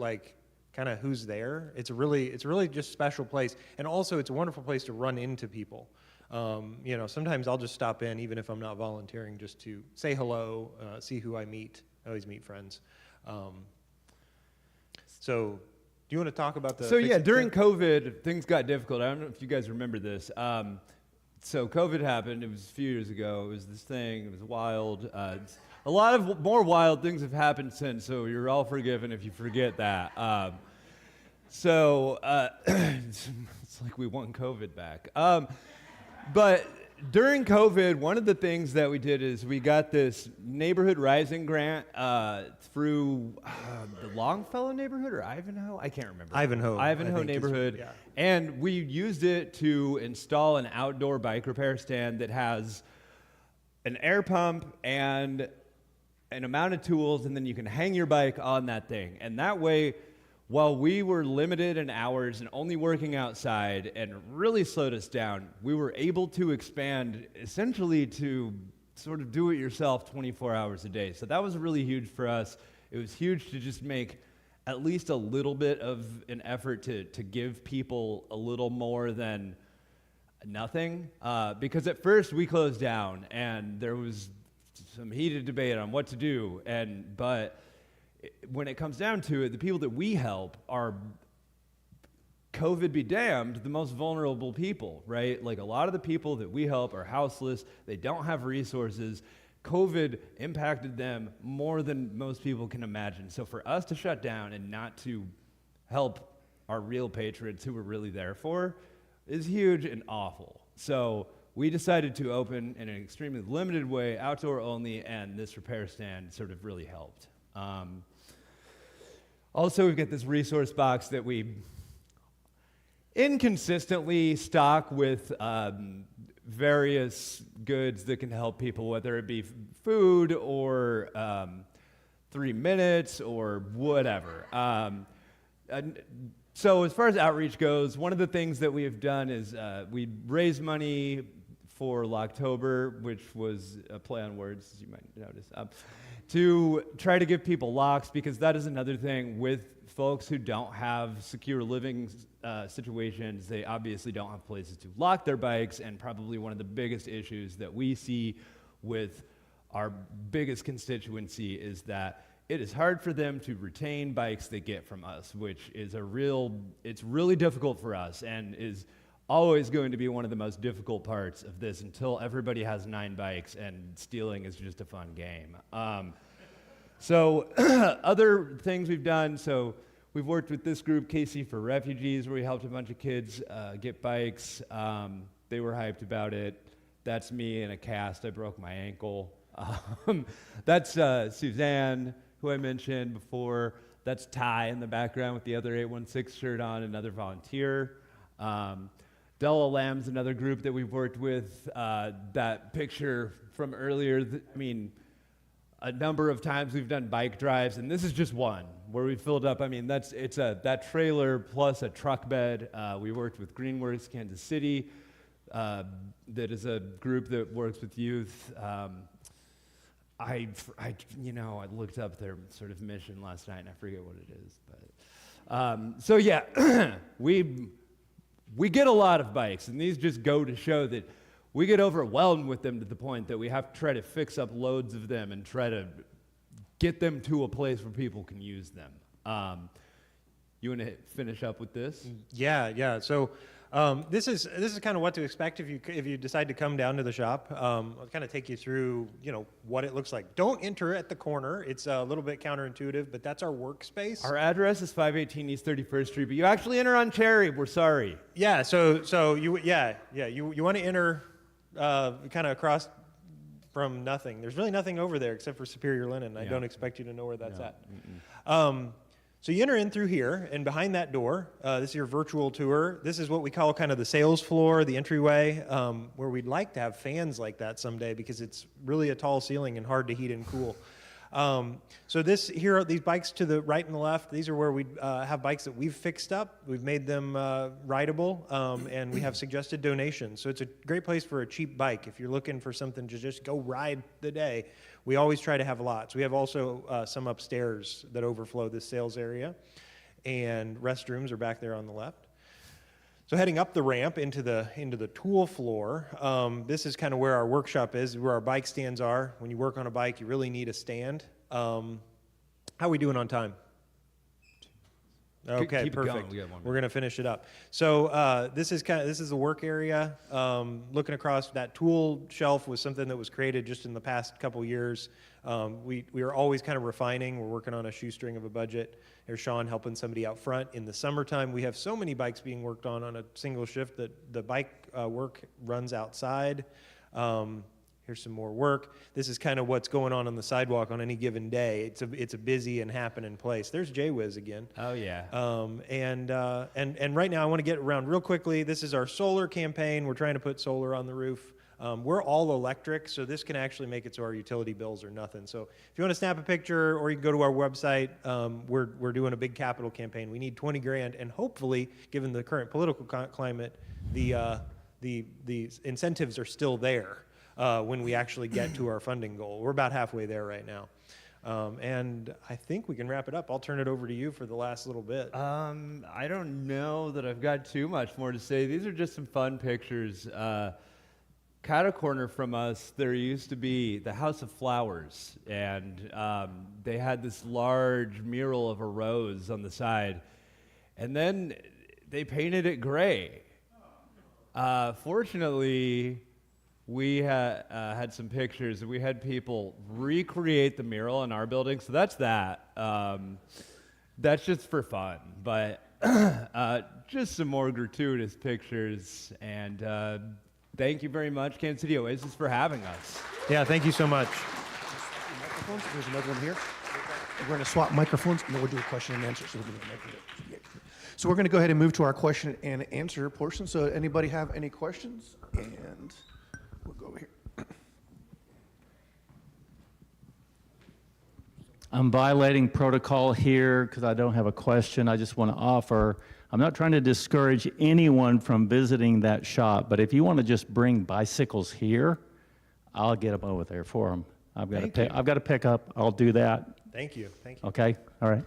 kind of who's there. It's really just a special place, and also it's a wonderful place to run into people. Sometimes I'll just stop in, even if I'm not volunteering, just to say hello, see who I meet. I always meet friends. So, do you want to talk about the? So yeah, during COVID, things got difficult. I don't know if you guys remember this. So COVID happened. It was a few years ago. It was this thing. It was wild. A lot of more wild things have happened since. So you're all forgiven if you forget that. It's like we won COVID back. But during COVID, one of the things that we did is we got this Neighborhood Rising grant through the Longfellow neighborhood or Ivanhoe? I can't remember. Ivanhoe. Ivanhoe neighborhood. Yeah. And we used it to install an outdoor bike repair stand that has an air pump and an amount of tools, and then you can hang your bike on that thing. And that way, while we were limited in hours and only working outside and really slowed us down, we were able to expand essentially to sort of do it yourself 24 hours a day. So that was really huge for us. It was huge to just make at least a little bit of an effort to give people a little more than nothing. Because at first we closed down and there was some heated debate on what to do. But when it comes down to it, the people that we help are, COVID be damned, the most vulnerable people, right? Like a lot of the people that we help are houseless, they don't have resources. COVID impacted them more than most people can imagine. So for us to shut down and not to help our real patrons who we're really there for is huge and awful. So we decided to open in an extremely limited way, outdoor only, and this repair stand sort of really helped. Also, we've got this resource box that we inconsistently stock with various goods that can help people, whether it be food or 3 minutes or whatever. So as far as outreach goes, one of the things that we have done is we raised money for Locktober, which was a play on words, as you might notice, to try to give people locks, because that is another thing with folks who don't have secure living situations. They obviously don't have places to lock their bikes, and probably one of the biggest issues that we see with our biggest constituency is that it is hard for them to retain bikes they get from us, which is it's really difficult for us and is always going to be one of the most difficult parts of this until everybody has 9 bikes and stealing is just a fun game. So other things we've done, so we've worked with this group, KC for Refugees, where we helped a bunch of kids get bikes. They were hyped about it. That's me in a cast. I broke my ankle. That's Suzanne, who I mentioned before. That's Ty in the background with the other 816 shirt on, another volunteer. Della Lamb's another group that we've worked with. That picture from earlier, a number of times we've done bike drives, and this is just one where we filled up. That trailer plus a truck bed. We worked with Greenworks Kansas City. That is a group that works with youth. I looked up their sort of mission last night, and I forget what it is. But we get a lot of bikes, and these just go to show that we get overwhelmed with them to the point that we have to try to fix up loads of them and try to get them to a place where people can use them. You want to finish up with this? Yeah. So this is kind of what to expect if you decide to come down to the shop. I'll kind of take you through what it looks like. Don't enter at the corner. It's a little bit counterintuitive, but that's our workspace. Our address is 518 East 31st Street, but you actually enter on Cherry. We're sorry. Yeah. So you want to enter kind of across from nothing. There's really nothing over there except for Superior Linen. I don't expect you to know where that's at. So you enter in through here, and behind that door, this is your virtual tour. This is what we call kind of the sales floor, the entryway, where we'd like to have fans like that someday because it's really a tall ceiling and hard to heat and cool. So here are these bikes to the right and the left. These are where we have bikes that we've fixed up. We've made them rideable, and we have suggested donations. So it's a great place for a cheap bike. If you're looking for something to just go ride the day, we always try to have lots. We have also some upstairs that overflow this sales area, and restrooms are back there on the left. So heading up the ramp into the tool floor, this is kind of where our workshop is, where our bike stands are. When you work on a bike, you really need a stand. How are we doing on time? Okay, Keep it perfect. going. We got 1 minute. We're gonna finish it up. So this is the work area. Looking across, that tool shelf was something that was created just in the past couple years. We are always kind of refining. We're working on a shoestring of a budget. There's Sean helping somebody out front. In the summertime, we have so many bikes being worked on a single shift that the bike work runs outside. Here's some more work. This is kind of what's going on the sidewalk on any given day. It's a busy and happening place. There's Jay Whiz again. Oh yeah. And right now I want to get around real quickly. This is our solar campaign. We're trying to put solar on the roof. We're all electric, so this can actually make it so our utility bills are nothing. So if you want to snap a picture, or you can go to our website, we're doing a big capital campaign. We need 20 grand, and hopefully, given the current political climate, the incentives are still there when we actually get to our funding goal. We're about halfway there right now. And I think we can wrap it up. I'll turn it over to you for the last little bit. I don't know that I've got too much more to say. These are just some fun pictures. Cat a corner from us, there used to be the House of Flowers, and they had this large mural of a rose on the side, and then they painted it gray. Fortunately, we had some pictures, and we had people recreate the mural in our building, so that's that. That's just for fun, but just some more gratuitous pictures, and thank you very much, Kansas City Oasis, for having us. Yeah, thank you so much. Microphones. There's another one here. We're going to swap microphones, and then we'll do a question and answer. So we're going to go ahead and move to our question and answer portion. So anybody have any questions? And we'll go over here. I'm violating protocol here because I don't have a question. I just want to offer, I'm not trying to discourage anyone from visiting that shop, but if you want to just bring bicycles here, I'll get them over there for them. I've got to pick up. I'll do that. Thank you. Thank you. Okay? All right.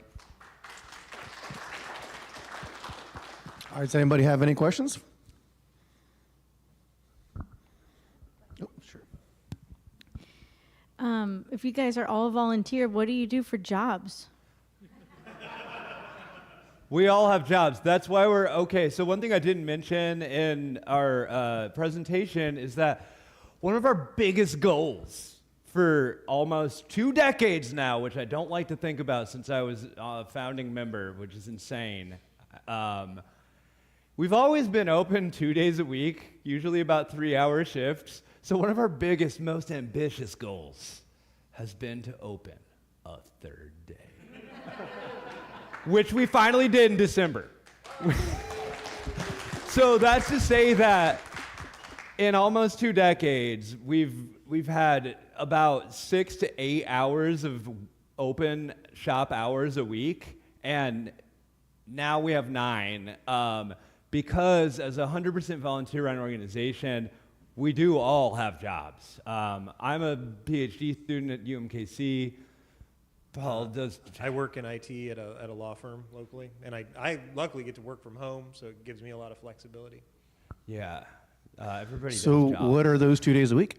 All right, does anybody have any questions? Oh, sure. If you guys are all volunteer, what do you do for jobs? We all have jobs. That's why we're okay. So one thing I didn't mention in our presentation is that one of our biggest goals for almost 2 decades now, which I don't like to think about since I was a founding member, which is insane. We've always been open 2 days a week, usually about 3-hour shifts. So one of our biggest, most ambitious goals has been to open a 3rd day, which we finally did in December. So that's to say that in almost 2 decades, we've had about 6 to 8 hours of open shop hours a week, and now we have 9. Because as a 100% volunteer-run organization, we do all have jobs. I'm a PhD student at UMKC. Paul does. I work in IT at a law firm locally, and I luckily get to work from home, so it gives me a lot of flexibility. Yeah, everybody does So jobs. what are those 2 days a week?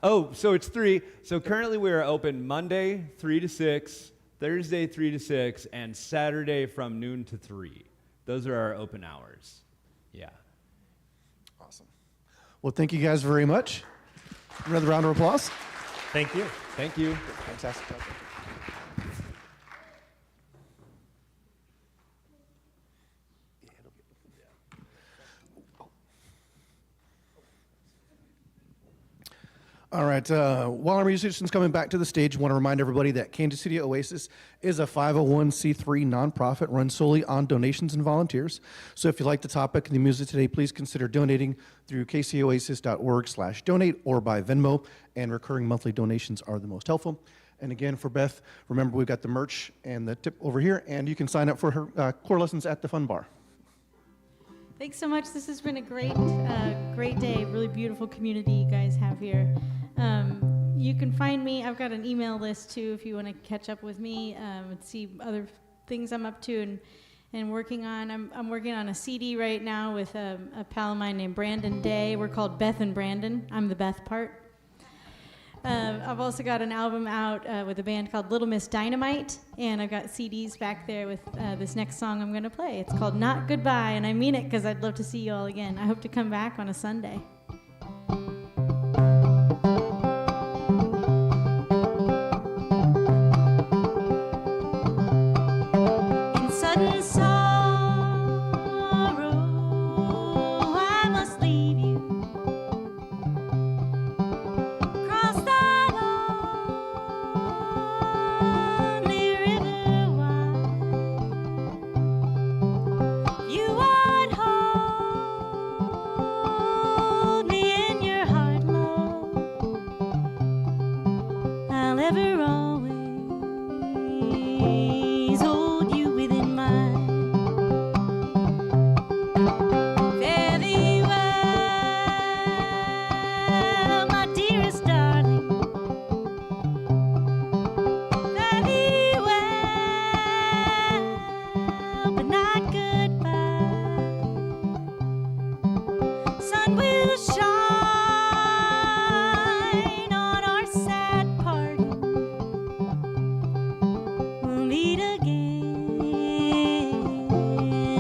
Oh, so it's 3. So currently we are open Monday 3 to 6, Thursday 3 to 6, and Saturday from noon to 3. Those are our open hours. Yeah. Awesome. Well, thank you guys very much. Another round of applause. Thank you. Thank you. Fantastic job. All right, while our musicians coming back to the stage, I want to remind everybody that Kansas City Oasis is a 501c3 nonprofit run solely on donations and volunteers. So if you like the topic and the music today, please consider donating through kcoasis.org/donate or by Venmo, and recurring monthly donations are the most helpful. And again, for Beth, remember we've got the merch and the tip over here, and you can sign up for her core lessons at the Fun Bar. Thanks so much. This has been a great day. Really beautiful community you guys have here. You can find me. I've got an email list too if you want to catch up with me and see other things I'm up to. and I'm working on a CD right now with a pal of mine named Brandon Day. We're called Beth and Brandon. I'm the Beth part. I've also got an album out with a band called Little Miss Dynamite, and I've got CDs back there with this next song I'm going to play. It's called Not Goodbye, and I mean it because I'd love to see you all again. I hope to come back on a Sunday. In sudden sorrow, I must leave you. Cross that lonely river wide. You would hold me in your heart, Lord. I'll ever always hold you within mine. Fare thee well, my dearest darling. Fare thee well, but not goodbye. Sun will shine on our sad parting. We'll meet again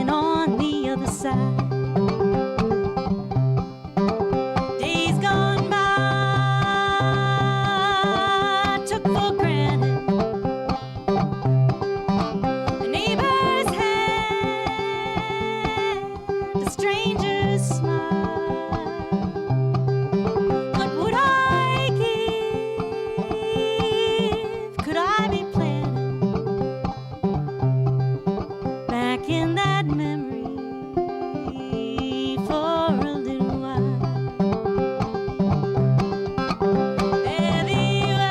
on the other side. Days gone by, took for granted. A neighbor's hand, a stranger's smile. What would I give? Could I be planted back in that memory for a little while? Fare thee well,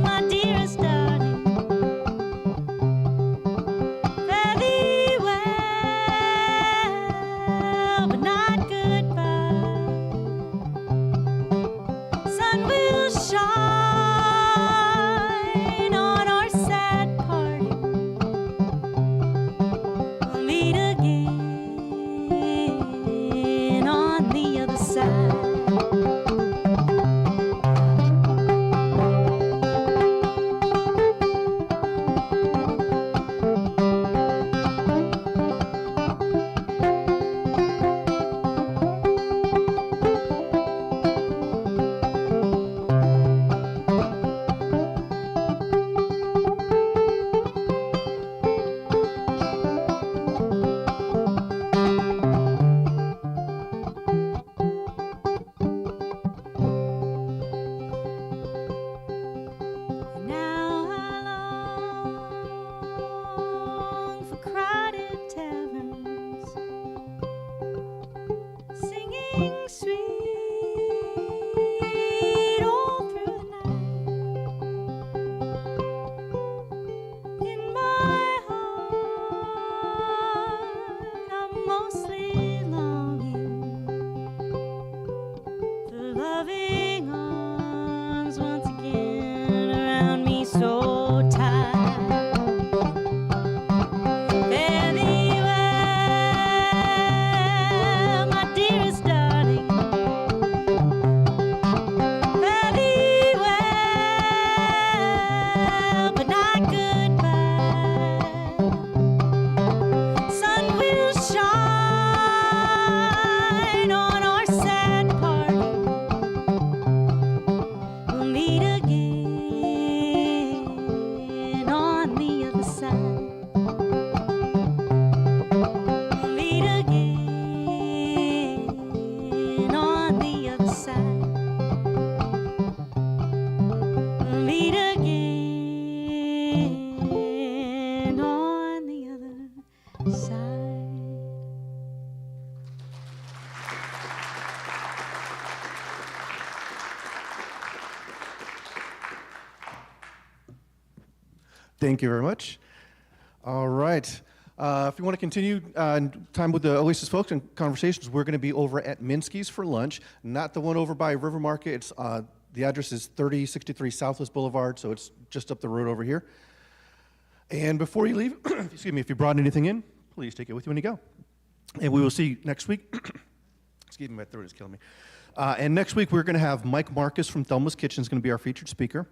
my dearest darling. Fare thee well, but not goodbye. Sun will shine on our sad parting. We'll meet again on the other side. Now I long for crowded taverns, singing sweet all through the night. In my heart, I'm mostly longing for loving arms once again around me so tight. Fare thee well, my dearest darling. Fare thee well, but not goodbye. Sun will shine on our sad parting. We'll meet again on the other side. We'll meet again on the other side. We'll meet again on the other side. Thank you very much. All right. If you want to continue time with the Oasis folks and conversations, we're going to be over at Minsky's for lunch, not the one over by River Market. It's the address is 3063 Southwest Boulevard, so it's just up the road over here. And before you leave, excuse me, if you brought anything in, please take it with you when you go. And we will see you next week. Excuse me, my throat is killing me. And next week, we're going to have Mike Marcus from Thelma's Kitchen is going to be our featured speaker.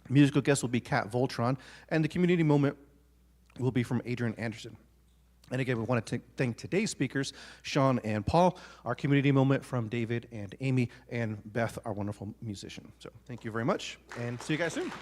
Musical guest will be Kat Voltron, and the community moment will be from Adrian Anderson. And again, we want to thank today's speakers, Sean and Paul, our community moment from David and Amy, and Beth, our wonderful musician. So thank you very much, and see you guys soon.